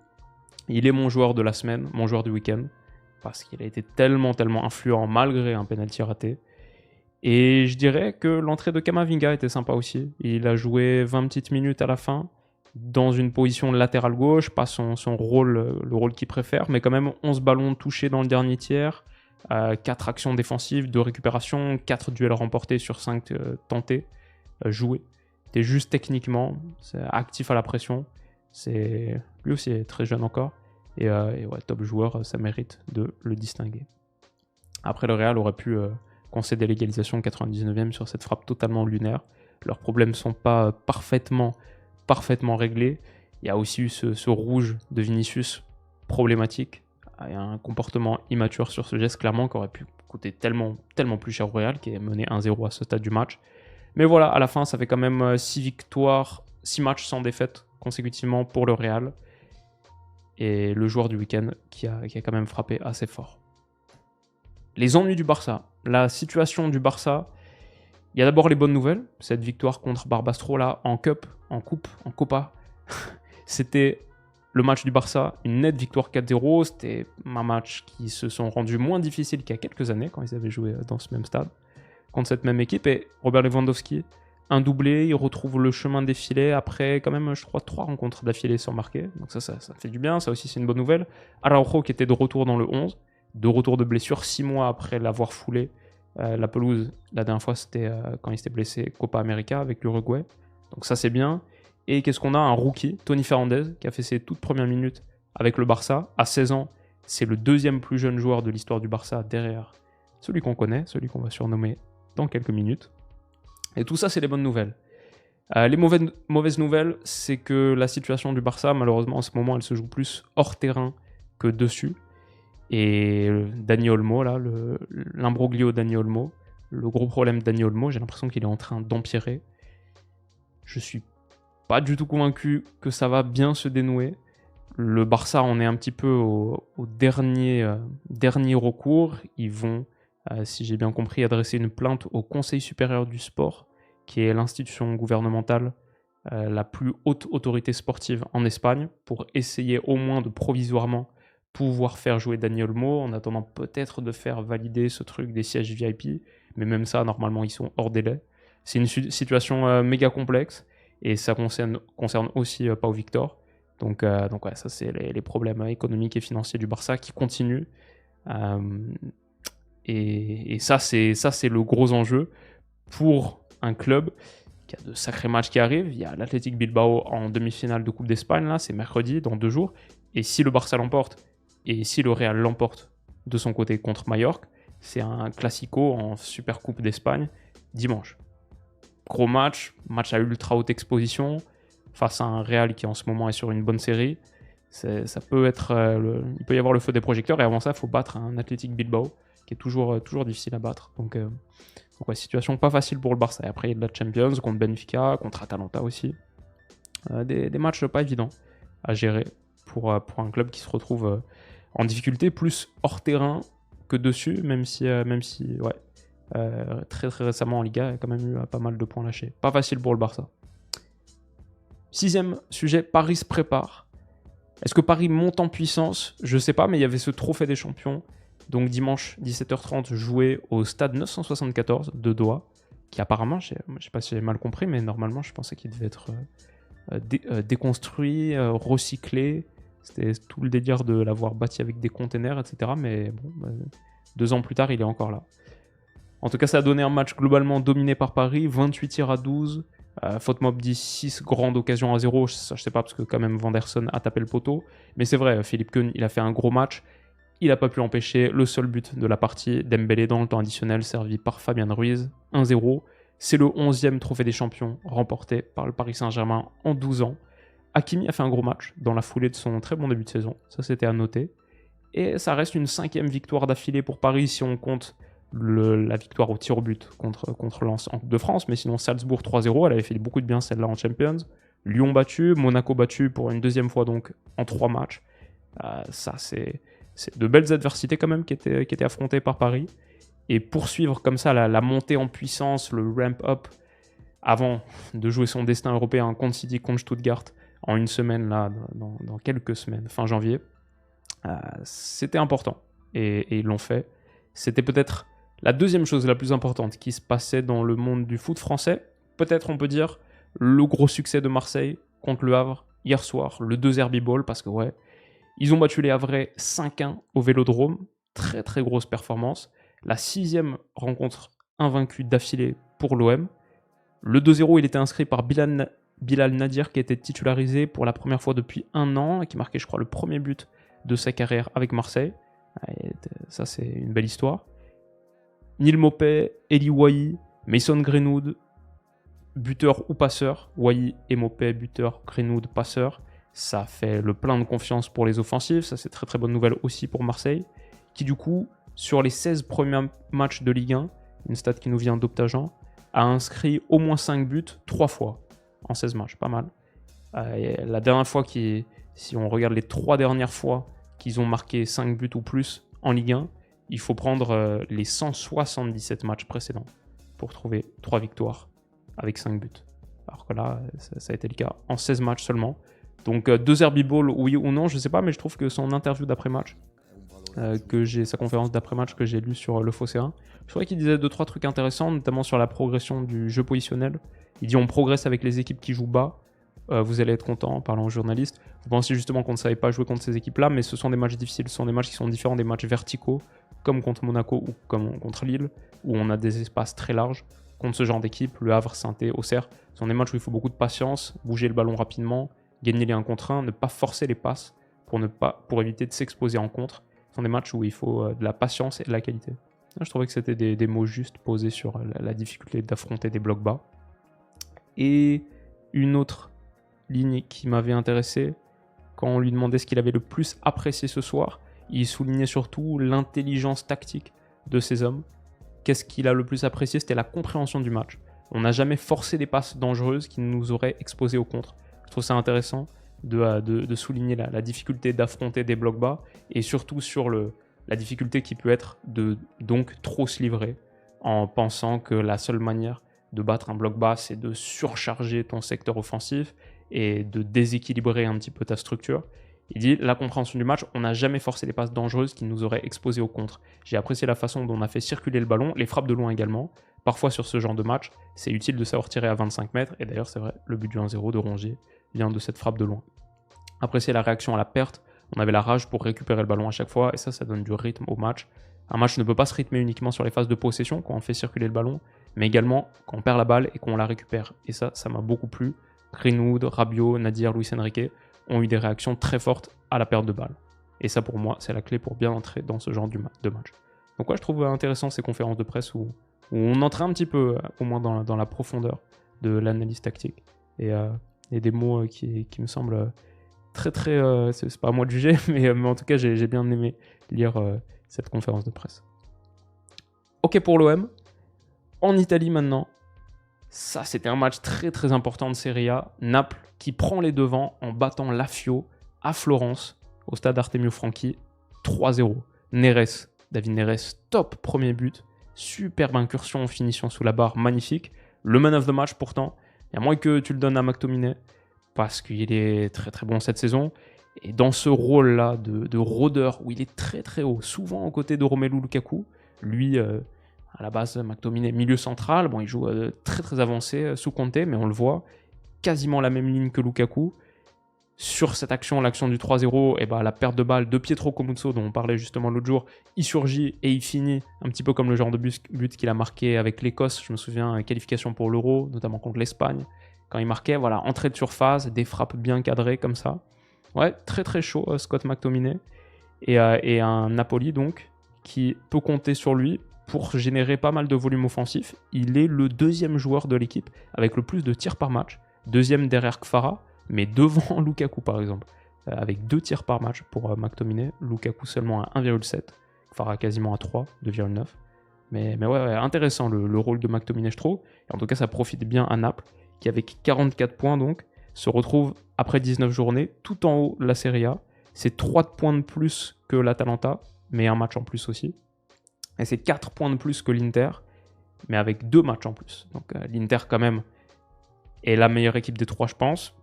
Il est mon joueur de la semaine, mon joueur du week-end, parce qu'il a été tellement influent malgré un penalty raté. Et je dirais que l'entrée de Camavinga était sympa aussi. Il a joué 20 petites minutes à la fin, dans une position latérale gauche, pas son rôle, le rôle qu'il préfère, mais quand même 11 ballons touchés dans le dernier tiers, 4 actions défensives, 2 récupérations, 4 duels remportés sur 5 tentés, joués. tu es juste techniquement actif à la pression. Lui aussi est très jeune encore. Et ouais, top joueur, ça mérite de le distinguer. Après, le Real aurait pu concéder l'égalisation 99e sur cette frappe totalement lunaire. Leurs problèmes ne sont pas parfaitement réglés. Il y a aussi eu ce rouge de Vinicius problématique. Il y a un comportement immature sur ce geste, clairement, qui aurait pu coûter tellement plus cher au Real, qui est mené 1-0 à ce stade du match. Mais voilà, à la fin, ça fait quand même 6 victoires, 6 matchs sans défaite consécutivement pour le Real. Et le joueur du week-end qui a quand même frappé assez fort. Les ennuis du Barça. La situation du Barça, il y a d'abord les bonnes nouvelles. Cette victoire contre Barbastro là, en Cup, en Coupe, en Copa. C'était le match du Barça, une nette victoire 4-0. C'était un match qui se sont rendus moins difficiles qu'il y a quelques années, quand ils avaient joué dans ce même stade, contre cette même équipe. Et Robert Lewandowski, un doublé, il retrouve le chemin des filets après quand même, je crois, 3 rencontres d'affilée sans marquer. Donc ça fait du bien, ça aussi c'est une bonne nouvelle. Araujo qui était de retour dans le 11, de retour de blessure 6 mois après l'avoir foulé. La pelouse, la dernière fois c'était quand il s'était blessé Copa América avec l'Uruguay. Donc ça c'est bien. Et qu'est-ce qu'on a? Un rookie, Tony Fernandez, qui a fait ses toutes premières minutes avec le Barça. À 16 ans, c'est le deuxième plus jeune joueur de l'histoire du Barça derrière celui qu'on connaît, celui qu'on va surnommer dans quelques minutes. Et tout ça, c'est les bonnes nouvelles. Les mauvaises nouvelles, c'est que la situation du Barça, malheureusement, en ce moment, elle se joue plus hors terrain que dessus. Et Dani Olmo, là, l'imbroglio Dani Olmo, le gros problème de Dani Olmo, j'ai l'impression qu'il est en train d'empirer. Je suis pas du tout convaincu que ça va bien se dénouer. Le Barça en est un petit peu au dernier recours. Ils vont, si j'ai bien compris, adresser une plainte au Conseil supérieur du sport, qui est l'institution gouvernementale, la plus haute autorité sportive en Espagne, pour essayer au moins de provisoirement pouvoir faire jouer Dani Olmo, en attendant peut-être de faire valider ce truc des sièges VIP, mais même ça, normalement, ils sont hors délai. C'est une situation méga complexe, et ça concerne aussi Pau Victor. Donc ouais, ça c'est les problèmes économiques et financiers du Barça qui continuent. Et ça c'est le gros enjeu pour un club qui a de sacrés matchs qui arrivent. Il y a l'Athletic Bilbao en demi-finale de Coupe d'Espagne, là, c'est mercredi, dans 2 jours. Et si le Barça l'emporte, et si le Real l'emporte de son côté contre Majorque, c'est un classico en Super Coupe d'Espagne dimanche. Gros match à ultra haute exposition, face à un Real qui en ce moment est sur une bonne série. Ça peut être, il peut y avoir le feu des projecteurs, et avant ça, il faut battre un Athletic Bilbao, qui est toujours difficile à battre. Donc ouais, situation pas facile pour le Barça. Et après, il y a de la Champions contre Benfica, contre Atalanta aussi. Des matchs pas évidents à gérer pour un club qui se retrouve en difficulté, plus hors terrain que dessus, même si ouais, très récemment en Liga, il y a quand même eu pas mal de points lâchés. Pas facile pour le Barça. 6e sujet, Paris se prépare. Est-ce que Paris monte en puissance? Je sais pas, mais il y avait ce trophée des champions. Donc dimanche 17h30, joué au stade 974 de Doha, qui apparemment, je sais pas si j'ai mal compris, mais normalement je pensais qu'il devait être déconstruit, recyclé. C'était tout le délire de l'avoir bâti avec des containers, etc. Mais bon, 2 ans plus tard, il est encore là. En tout cas, ça a donné un match globalement dominé par Paris, 28 tirs à 12. Fotmob dit 6 grandes occasions à 0. Ça, je sais pas, parce que quand même Vanderson a tapé le poteau. Mais c'est vrai, Philippe Keun, il a fait un gros match. Il n'a pas pu empêcher le seul but de la partie, Dembélé dans le temps additionnel, servi par Fabien Ruiz, 1-0. C'est le 11e trophée des champions remporté par le Paris Saint-Germain en 12 ans. Hakimi a fait un gros match dans la foulée de son très bon début de saison, ça c'était à noter. Et ça reste une 5e victoire d'affilée pour Paris si on compte la victoire au tir au but contre Lens en Coupe de France, mais sinon Salzbourg 3-0, elle avait fait beaucoup de bien celle-là en Champions. Lyon battu, Monaco battu pour une 2e fois donc en 3 matchs. Ça c'est de belles adversités quand même qui étaient affrontées par Paris. Et poursuivre comme ça la montée en puissance, le ramp-up, avant de jouer son destin européen contre City, contre Stuttgart, en une semaine, là, dans quelques semaines, fin janvier, c'était important. Et ils l'ont fait. C'était peut-être la 2e chose la plus importante qui se passait dans le monde du foot français. Peut-être on peut dire le gros succès de Marseille contre Le Havre hier soir, le 2 Herbie Ball, parce que ouais, ils ont battu les Havrais 5-1 au Vélodrome. Très très grosse performance. La 6e rencontre invaincue d'affilée pour l'OM. Le 2-0, il était inscrit par Bilal Nadir, qui a été titularisé pour la première fois depuis 1 an, et qui marquait, je crois, le premier but de sa carrière avec Marseille. Et ça, c'est une belle histoire. Neil Maupay, Eli Wahi, Mason Greenwood, buteur ou passeur. Wahi et Maupay, buteur, Greenwood, passeur. Ça fait le plein de confiance pour les offensifs. Ça, c'est très très bonne nouvelle aussi pour Marseille, qui du coup, sur les 16 premiers matchs de Ligue 1, une stat qui nous vient d'Optagent, a inscrit au moins 5 buts 3 fois en 16 matchs, pas mal. La dernière fois, si on regarde les 3 dernières fois qu'ils ont marqué 5 buts ou plus en Ligue 1, il faut prendre les 177 matchs précédents pour trouver 3 victoires avec 5 buts. Alors que là, ça a été le cas en 16 matchs seulement. Donc 2 Herbie-Ball, oui ou non, je ne sais pas, mais je trouve que son interview d'après-match, sa conférence d'après-match que j'ai lue sur le Phocéen, je trouvais qu'il disait 2-3 trucs intéressants, notamment sur la progression du jeu positionnel. Il dit on progresse avec les équipes qui jouent bas, vous allez être content en parlant aux journalistes. Vous pensez justement qu'on ne savait pas jouer contre ces équipes-là, mais ce sont des matchs difficiles, ce sont des matchs qui sont différents des matchs verticaux, comme contre Monaco ou comme contre Lille, où on a des espaces très larges. Contre ce genre d'équipe, Le Havre, Saint-Étienne, Auxerre, ce sont des matchs où il faut beaucoup de patience, bouger le ballon rapidement, gagner les 1 contre 1, ne pas forcer les passes pour éviter de s'exposer en contre. Ce sont des matchs où il faut de la patience et de la qualité. Là, je trouvais que c'était des mots justes posés sur la difficulté d'affronter des blocs bas. Et une autre ligne qui m'avait intéressé, quand on lui demandait ce qu'il avait le plus apprécié ce soir, il soulignait surtout l'intelligence tactique de ces hommes. Qu'est-ce qu'il a le plus apprécié? C'était la compréhension du match. On n'a jamais forcé des passes dangereuses qui nous auraient exposés au contre. Je trouve ça intéressant de souligner la difficulté d'affronter des blocs bas et surtout sur la difficulté qui peut être de donc trop se livrer en pensant que la seule manière de battre un bloc bas, c'est de surcharger ton secteur offensif et de déséquilibrer un petit peu ta structure. Il dit la compréhension du match, on n'a jamais forcé les passes dangereuses qui nous auraient exposés au contre. J'ai apprécié la façon dont on a fait circuler le ballon, les frappes de loin également. Parfois sur ce genre de match, c'est utile de savoir tirer à 25 mètres, et d'ailleurs c'est vrai, le but du 1-0 de Rongier vient de cette frappe de loin. Apprécier la réaction à la perte, on avait la rage pour récupérer le ballon à chaque fois, et ça donne du rythme au match. Un match ne peut pas se rythmer uniquement sur les phases de possession, quand on fait circuler le ballon, mais également quand on perd la balle et qu'on la récupère. Et ça m'a beaucoup plu. Greenwood, Rabiot, Nadir, Luis Enrique ont eu des réactions très fortes à la perte de balle. Et ça, pour moi, c'est la clé pour bien entrer dans ce genre de match. Donc ouais, je trouve intéressant ces conférences de presse où on entrait un petit peu, au moins dans la profondeur de l'analyse tactique. Et des mots qui me semblent très, c'est pas à moi de juger, mais en tout cas, j'ai bien aimé lire cette conférence de presse. Ok pour l'OM. En Italie maintenant. Ça, c'était un match très très important de Serie A. Naples qui prend les devants en battant Lazio à Florence, au stade Artemio Franchi, 3-0. David Neres, top premier but. Superbe incursion en finition sous la barre, magnifique. Le man of the match pourtant. Il y a moins que tu le donnes à McTominay, parce qu'il est très très bon cette saison. Et dans ce rôle-là de rôdeur, où il est très très haut, souvent aux côtés de Romelu Lukaku, lui... à la base, McTominay, milieu central, bon, il joue très très avancé sous Conte, mais on le voit, quasiment la même ligne que Lukaku. Sur cette action, l'action du 3-0, et la perte de balle de Pietro Comuzzo, dont on parlait justement l'autre jour, il surgit et il finit un petit peu comme le genre de but qu'il a marqué avec l'Écosse, je me souviens, qualification pour l'Euro, notamment contre l'Espagne, quand il marquait, voilà, entrée de surface, des frappes bien cadrées comme ça. Ouais, très très chaud, Scott McTominay, et un Napoli donc, qui peut compter sur lui pour générer pas mal de volume offensif. Il est le 2e joueur de l'équipe avec le plus de tirs par match, 2e derrière Kfara, mais devant Lukaku par exemple, avec 2 tirs par match pour McTominay, Lukaku seulement à 1,7, Kfara quasiment à 3, 2,9. Mais ouais, intéressant le rôle de McTominay, je trouve. Et en tout cas, ça profite bien à Naples, qui avec 44 points donc, se retrouve après 19 journées, tout en haut de la Serie A. C'est 3 points de plus que l'Atalanta, mais un match en plus aussi. Et c'est 4 points de plus que l'Inter, mais avec 2 matchs en plus. Donc l'Inter quand même est la meilleure équipe des 3, je pense,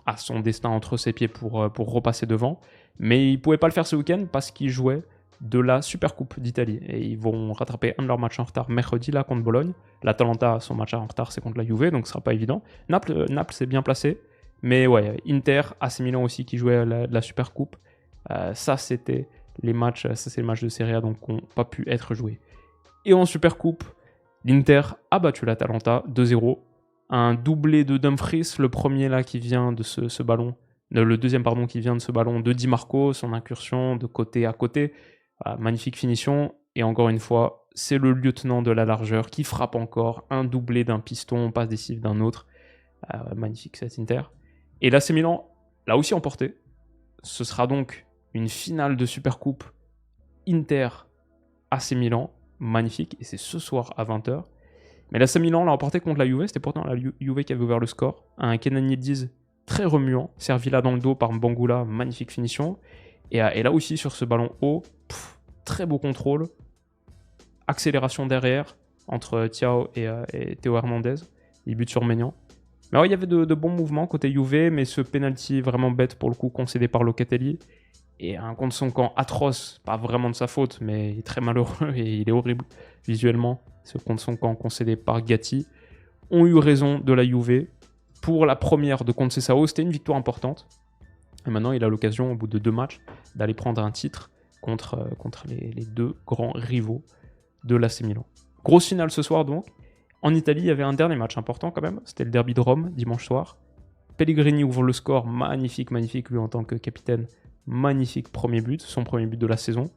a son destin entre ses pieds pour repasser devant. Mais ils ne pouvaient pas le faire ce week-end parce qu'ils jouaient de la Supercoupe d'Italie. Et ils vont rattraper un de leurs matchs en retard mercredi là contre Bologne. L'Atalanta, son match en retard, c'est contre la Juve, donc ce ne sera pas évident. Naples s'est bien placé. Mais ouais, Inter, AC Milan aussi qui jouait la Supercoupe. Ça, c'était les matchs de Serie A donc qui n'ont pas pu être joués. Et en Supercoupe, l'Inter a battu l'Atalanta 2-0. un doublé de Dumfries, le premier là qui vient de ce ballon, le deuxième pardon qui vient de ce ballon de Di Marco, son incursion de côté à côté, magnifique finition, et encore une fois, c'est le lieutenant de la largeur qui frappe encore, un doublé d'un piston, passe décisive d'un autre, magnifique cet Inter. Et l'AC Milan l'a aussi emporté, ce sera donc une finale de Supercoupe Inter AC Milan, magnifique, et c'est ce soir à 20h. Mais l'AC Milan l'a emporté contre la Juve, c'était pourtant la Juve qui avait ouvert le score. Un Kenan Yildiz très remuant, servi là dans le dos par Mbangula, magnifique finition. Et là aussi sur ce ballon haut, très beau contrôle, accélération derrière entre Thiaw et Théo Hernandez, il bute sur Maignan. Mais ouais, il y avait de bons mouvements côté Juve, mais ce penalty vraiment bête pour le coup concédé par Locatelli, et un contre son camp atroce, pas vraiment de sa faute, mais il est très malheureux et il est horrible visuellement, ce contre son camp concédé par Gatti, ont eu raison de la Juve. Pour la première de Conceição, c'était une victoire importante. Et maintenant, il a l'occasion, au bout de 2 matchs, d'aller prendre un titre contre les 2 grands rivaux de l'AC Milan. Grosse finale ce soir donc. En Italie, il y avait un dernier match important quand même, c'était le derby de Rome, dimanche soir. Pellegrini ouvre le score, magnifique, lui en tant que capitaine. Magnifique premier but, son premier but de la saison.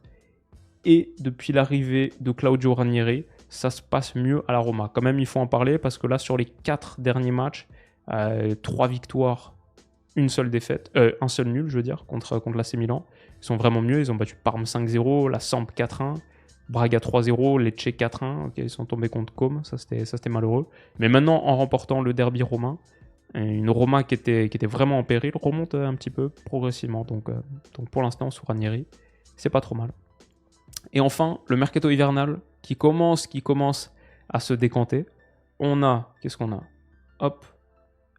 Et depuis l'arrivée de Claudio Ranieri, ça se passe mieux à la Roma. Quand même, il faut en parler parce que là, sur les 4 derniers matchs, 3 victoires, un seul nul, je veux dire, contre l'AC Milan. Ils sont vraiment mieux, ils ont battu Parme 5-0, la Samp 4-1, Braga 3-0, Lecce 4-1. Okay, ils sont tombés contre Comme, ça c'était malheureux. Mais maintenant, en remportant le derby romain, une Roma qui était vraiment en péril, remonte un petit peu progressivement. Donc pour l'instant, sous Ranieri, c'est pas trop mal. Et enfin, le mercato hivernal qui commence à se décanter. Qu'est-ce qu'on a ? Hop,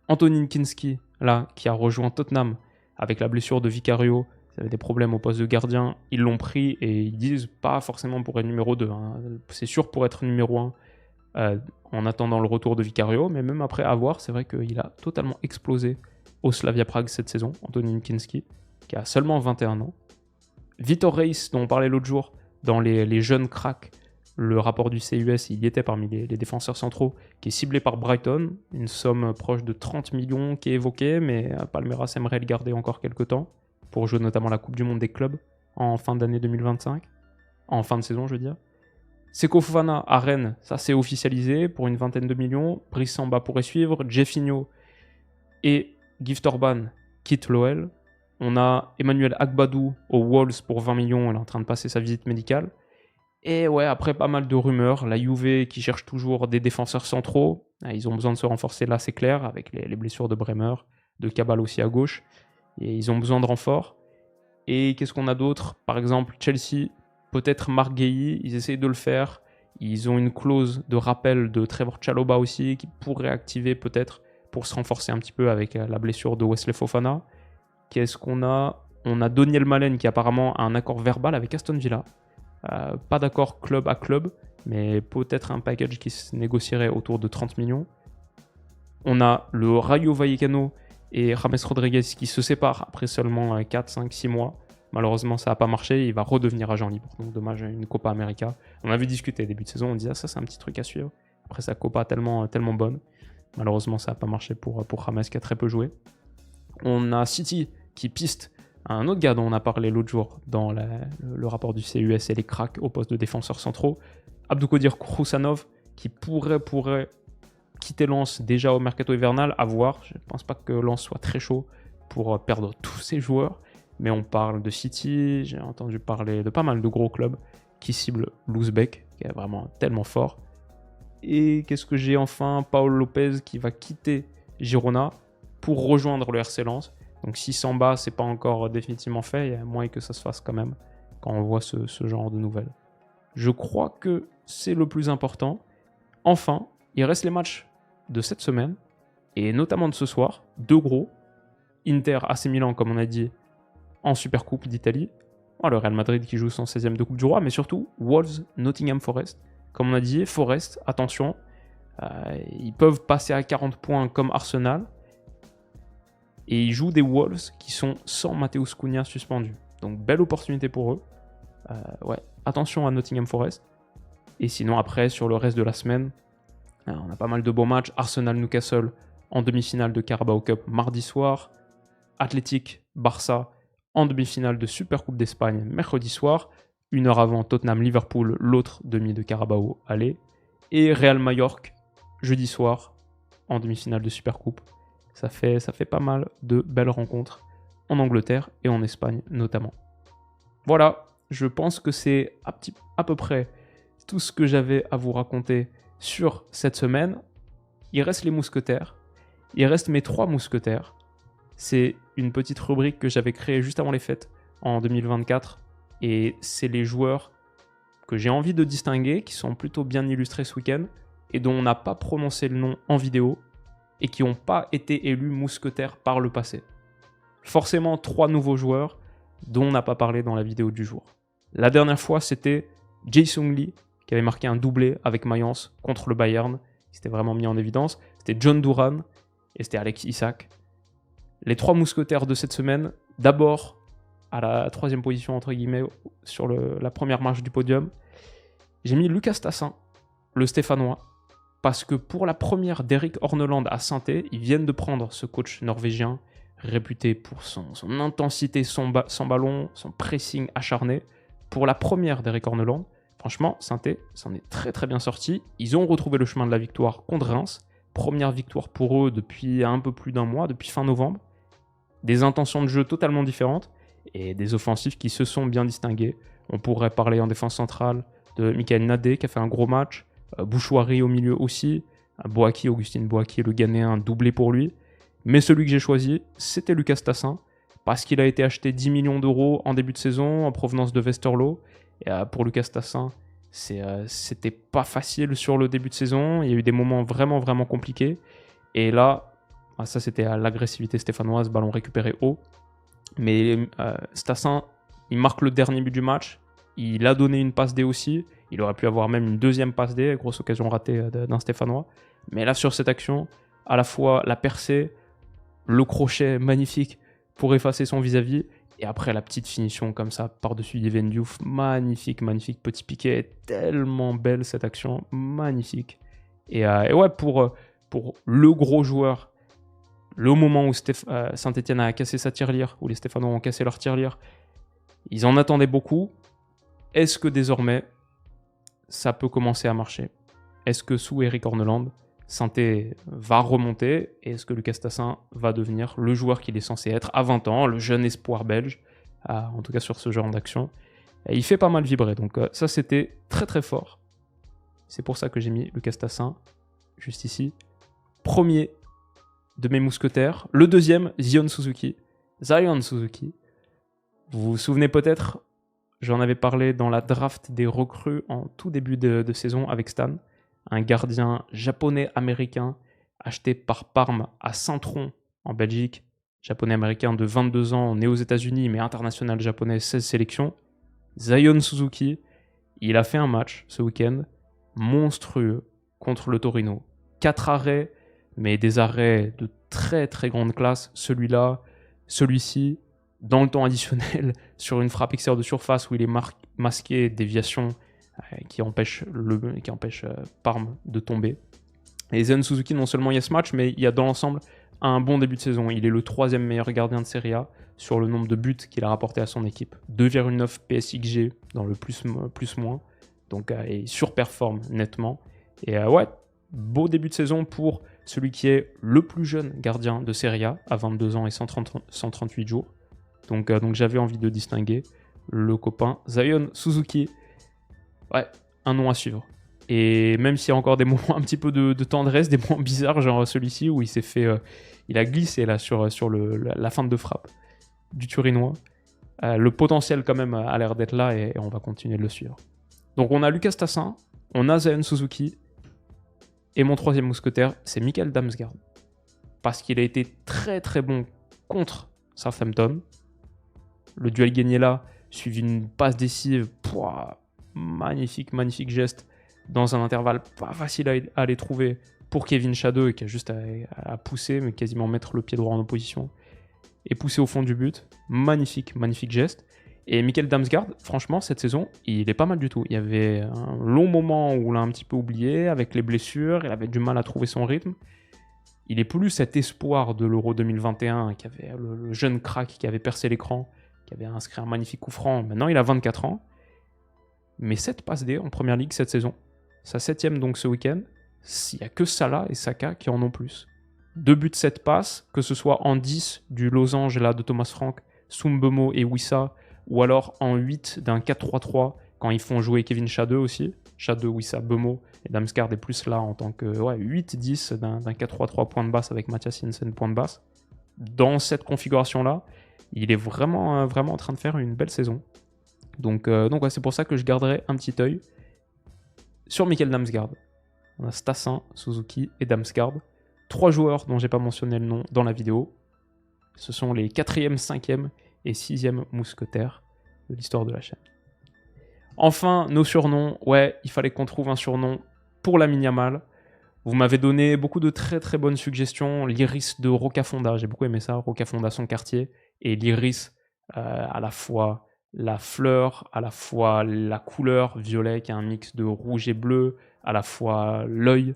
Antonin Kinski, là, qui a rejoint Tottenham avec la blessure de Vicario. Ils avaient des problèmes au poste de gardien. Ils l'ont pris et ils disent pas forcément pour être numéro 2. Hein. C'est sûr pour être numéro 1 en attendant le retour de Vicario. Mais même après avoir, c'est vrai qu'il a totalement explosé au Slavia Prague cette saison, Antonin Kinski, qui a seulement 21 ans. Vitor Reis, dont on parlait l'autre jour, dans les jeunes cracks, le rapport du CUS, il y était parmi les défenseurs centraux, qui est ciblé par Brighton, une somme proche de 30 millions qui est évoquée, mais Palmeiras aimerait le garder encore quelques temps, pour jouer notamment la Coupe du Monde des clubs en fin d'année 2025, en fin de saison je veux dire. Seko Fofana à Rennes, ça c'est officialisé pour une 20aine de millions, Brice Samba pourrait suivre, Jeffinho et Gift Orban quittent l'OL. On a Emmanuel Agbadou aux Wolves pour 20 millions, elle est en train de passer sa visite médicale. Et ouais, après pas mal de rumeurs, la Juve qui cherche toujours des défenseurs centraux, ils ont besoin de se renforcer là, c'est clair, avec les blessures de Bremer, de Cabal aussi à gauche, et ils ont besoin de renforts. Et qu'est-ce qu'on a d'autre ? Par exemple, Chelsea, peut-être Marc Guehi, ils essayent de le faire, ils ont une clause de rappel de Trevor Chalobah aussi, qui pourrait activer peut-être pour se renforcer un petit peu avec la blessure de Wesley Fofana. Qu'est-ce qu'on a ? On a Doniel Malen qui apparemment a un accord verbal avec Aston Villa. Pas d'accord club à club, mais peut-être un package qui se négocierait autour de 30 millions. On a le Rayo Vallecano et James Rodriguez qui se séparent après seulement 4, 5, 6 mois. Malheureusement, ça n'a pas marché, il va redevenir agent libre. Donc dommage, une Copa América. On avait discuté début de saison, on disait ça c'est un petit truc à suivre. Après sa Copa tellement bonne. Malheureusement, ça n'a pas marché pour James qui a très peu joué. On a City qui piste un autre gars dont on a parlé l'autre jour dans le rapport du CUS et les cracks au poste de défenseurs centraux, Abdoukodir Khrousanov, qui pourrait quitter Lens déjà au mercato hivernal, à voir. Je ne pense pas que Lens soit très chaud pour perdre tous ses joueurs, mais on parle de City, j'ai entendu parler de pas mal de gros clubs qui ciblent l'Ouzbek, qui est vraiment tellement fort. Et qu'est-ce que j'ai enfin ? Paul Lopez qui va quitter Girona pour rejoindre le RC Lens. Donc si Samba, c'est pas encore définitivement fait, il y a moyen que ça se fasse quand même quand on voit ce genre de nouvelles. Je crois que c'est le plus important. Enfin, il reste les matchs de cette semaine, et notamment de ce soir, 2 gros. Inter, AC Milan, comme on a dit, en Supercoupe d'Italie. Le Real Madrid qui joue son 16e de Coupe du Roi, mais surtout Wolves, Nottingham Forest. Comme on a dit, Forest, attention, ils peuvent passer à 40 points comme Arsenal, et ils jouent des Wolves qui sont sans Matheus Cunha suspendu. Donc belle opportunité pour eux. Attention à Nottingham Forest. Et sinon après, sur le reste de la semaine, On a pas mal de beaux matchs. Arsenal-Newcastle en demi-finale de Carabao Cup mardi soir. Athletic Barça en demi-finale de Supercoupe d'Espagne mercredi soir. 1 heure avant Tottenham-Liverpool, l'autre demi de Carabao aller. Et Real Majorque jeudi soir en demi-finale de Supercoupe. Ça fait pas mal de belles rencontres en Angleterre et en Espagne notamment. Voilà, je pense que c'est à peu près tout ce que j'avais à vous raconter sur cette semaine. Il reste les mousquetaires. Il reste mes 3 mousquetaires. C'est une petite rubrique que j'avais créée juste avant les fêtes en 2024. Et c'est les joueurs que j'ai envie de distinguer, qui sont plutôt bien illustrés ce week-end, et dont on n'a pas prononcé le nom en vidéo, et qui n'ont pas été élus mousquetaires par le passé. Forcément 3 nouveaux joueurs dont on n'a pas parlé dans la vidéo du jour. La dernière fois, c'était Jae-Sung Lee, qui avait marqué un doublé avec Mayence contre le Bayern. Il s'était vraiment mis en évidence. C'était John Duran et c'était Alex Isak. Les 3 mousquetaires de cette semaine, d'abord à la 3e position, entre guillemets, sur la première marche du podium, j'ai mis Lucas Tassin, le Stéphanois, parce que pour la première d'Eric Horneland à Saint-Étienne, ils viennent de prendre ce coach norvégien, réputé pour son intensité sans ballon, son pressing acharné. Pour la première d'Eric Horneland, franchement, Saint-Étienne s'en est très très bien sorti. Ils ont retrouvé le chemin de la victoire contre Reims. Première victoire pour eux depuis un peu plus d'1 mois, depuis fin novembre. Des intentions de jeu totalement différentes et des offensifs qui se sont bien distingués. On pourrait parler en défense centrale de Michael Nadé qui a fait un gros match, Bouchouari au milieu aussi, Augustin Boaki, le Ghanéen, doublé pour lui. Mais celui que j'ai choisi, c'était Lucas Tassin, parce qu'il a été acheté 10 millions d'euros en début de saison en provenance de Westerlo. Et pour Lucas Tassin, c'était pas facile sur le début de saison. Il y a eu des moments vraiment vraiment compliqués. Et là, ça c'était à l'agressivité stéphanoise, ballon récupéré haut. Mais Tassin, il marque le dernier but du match. Il a donné une passe D aussi. Il aurait pu avoir même une 2e passe D, grosse occasion ratée d'un Stéphanois. Mais là, sur cette action, à la fois la percée, le crochet magnifique pour effacer son vis-à-vis, et après la petite finition comme ça, par-dessus Yven Diouf, magnifique, magnifique petit piqué, tellement belle cette action, magnifique. Et ouais, pour le gros joueur, le moment où Saint-Etienne a cassé sa tirelire, où les Stéphanois ont cassé leur tirelire, ils en attendaient beaucoup. Est-ce que désormais, ça peut commencer à marcher? Est-ce que sous Eric Horneland, Saint-Étienne va remonter? Et est-ce que Lucas Tassin va devenir le joueur qu'il est censé être à 20 ans, le jeune espoir belge, en tout cas sur ce genre d'action? Et il fait pas mal vibrer, donc ça c'était très très fort. C'est pour ça que j'ai mis Lucas Tassin, juste ici. Premier de mes mousquetaires. Le deuxième, Zion Suzuki. Vous vous souvenez peut-être, j'en avais parlé dans la draft des recrues en tout début de saison avec Stan. Un gardien japonais-américain acheté par Parme à Saint-Tron en Belgique. Japonais-américain de 22 ans, né aux États-Unis, mais international japonais, 16 sélections. Zion Suzuki, il a fait un match ce week-end monstrueux contre le Torino. 4 arrêts, mais des arrêts de très très grande classe. Celui-là, celui-ci, dans le temps additionnel, sur une frappe extérieure de surface où il est masqué, déviation qui empêche Parme de tomber. Et Zion Suzuki, non seulement il y a ce match, mais il y a dans l'ensemble un bon début de saison. Il est le 3e meilleur gardien de Serie A sur le nombre de buts qu'il a rapporté à son équipe. 2,9 PSXG dans le plus-moins. Donc il surperforme nettement. Et ouais, beau début de saison pour celui qui est le plus jeune gardien de Serie A, à 22 ans et 138 jours. Donc j'avais envie de distinguer le copain Zion Suzuki. Ouais, un nom à suivre. Et même s'il y a encore des moments un petit peu de tendresse, des moments bizarres, genre celui-ci où il s'est fait... il a glissé là sur la fin de frappe du Turinois. Le potentiel quand même a l'air d'être là et on va continuer de le suivre. Donc on a Lucas Tassin, on a Zion Suzuki, et mon 3e mousquetaire, c'est Mikkel Damsgaard. Parce qu'il a été très très bon contre Southampton. Le duel gagné là, suivi d'une passe décisive, magnifique geste, dans un intervalle pas facile à aller trouver pour Kevin Schade, qui a juste à pousser, mais quasiment mettre le pied droit en opposition, et pousser au fond du but. Magnifique geste. Et Mikkel Damsgaard, franchement, cette saison, il est pas mal du tout. Il y avait un long moment où on l'a un petit peu oublié, avec les blessures, il avait du mal à trouver son rythme. Il est plus cet espoir de l'Euro 2021, qui avait le jeune crack qui avait percé l'écran, qui avait inscrit un magnifique coup franc. Maintenant, il a 24 ans. Mais 7 passes D en Première Ligue cette saison. Sa 7e donc ce week-end. Il n'y a que Salah et Saka qui en ont plus. 2 buts, 7 passes, que ce soit en 10 du losange là, de Thomas Frank, Sumbemo et Wissa, ou alors en 8 d'un 4-3-3 quand ils font jouer Kevin Schade aussi. Schade, Wissa, Bemo et Damsgaard est plus là en tant que 8-10 d'un 4-3-3 point de basse avec Mathias Jensen point de basse. Dans cette configuration-là, il est vraiment en train de faire une belle saison. Donc c'est pour ça que je garderai un petit œil sur Mikkel Damsgaard. On a Stassin, Suzuki et Damsgaard. 3 joueurs dont j'ai pas mentionné le nom dans la vidéo. Ce sont les 4e, 5e et 6e mousquetaires de l'histoire de la chaîne. Enfin, nos surnoms. Ouais, il fallait qu'on trouve un surnom pour Lamine Yamal. Vous m'avez donné beaucoup de très très bonnes suggestions. L'Iris de Rocafonda, j'ai beaucoup aimé ça. Rocafonda, son quartier. Et l'Iris, à la fois la fleur, à la fois la couleur violet qui est un mix de rouge et bleu, à la fois l'œil,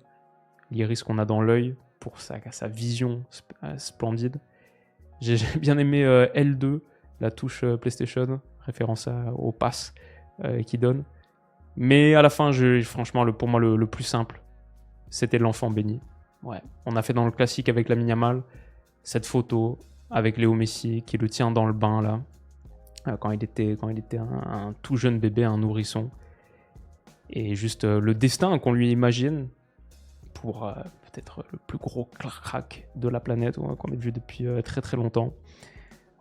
l'iris qu'on a dans l'œil pour sa vision splendide. J'ai bien aimé L2, la touche PlayStation, référence au pass qu'il donne. Mais à la fin, franchement, pour moi, le plus simple, c'était l'enfant béni. Ouais. On a fait dans le classique avec Lamine Yamal, cette photo avec Léo Messi qui le tient dans le bain là, quand il était un tout jeune bébé, un nourrisson. Et juste le destin qu'on lui imagine pour peut-être le plus gros crack de la planète qu'on ait vu depuis très très longtemps.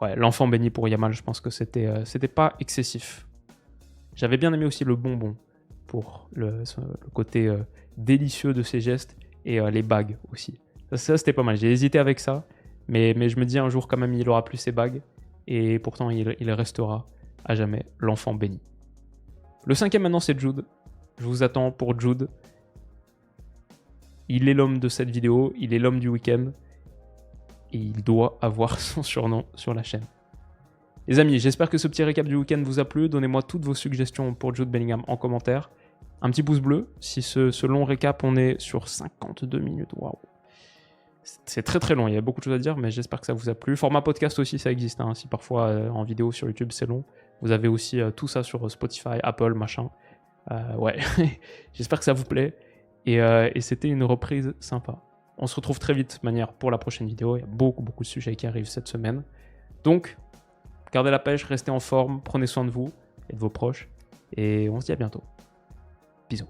Ouais, l'enfant béni pour Yamal, je pense que c'était pas excessif. J'avais bien aimé aussi le bonbon pour le côté délicieux de ses gestes et les bagues aussi. Ça c'était pas mal. J'ai hésité avec ça, mais je me dis un jour quand même il aura plus ses bagues et pourtant il restera à jamais l'enfant béni. Le 5e maintenant c'est Jude. Je vous attends pour Jude. Il est l'homme de cette vidéo, il est l'homme du week-end et il doit avoir son surnom sur la chaîne. Les amis, j'espère que ce petit récap du week-end vous a plu. Donnez-moi toutes vos suggestions pour Jude Bellingham en commentaire. Un petit pouce bleu si ce long récap, on est sur 52 minutes. Waouh! C'est très très long, il y a beaucoup de choses à dire, mais j'espère que ça vous a plu. Format podcast aussi, ça existe. Si parfois en vidéo sur YouTube c'est long, vous avez aussi tout ça sur Spotify, Apple, machin. Ouais, j'espère que ça vous plaît. Et c'était une reprise sympa. On se retrouve très vite de manière pour la prochaine vidéo. Il y a beaucoup de sujets qui arrivent cette semaine. Donc, gardez la pêche, restez en forme, prenez soin de vous et de vos proches. Et on se dit à bientôt. Bisous.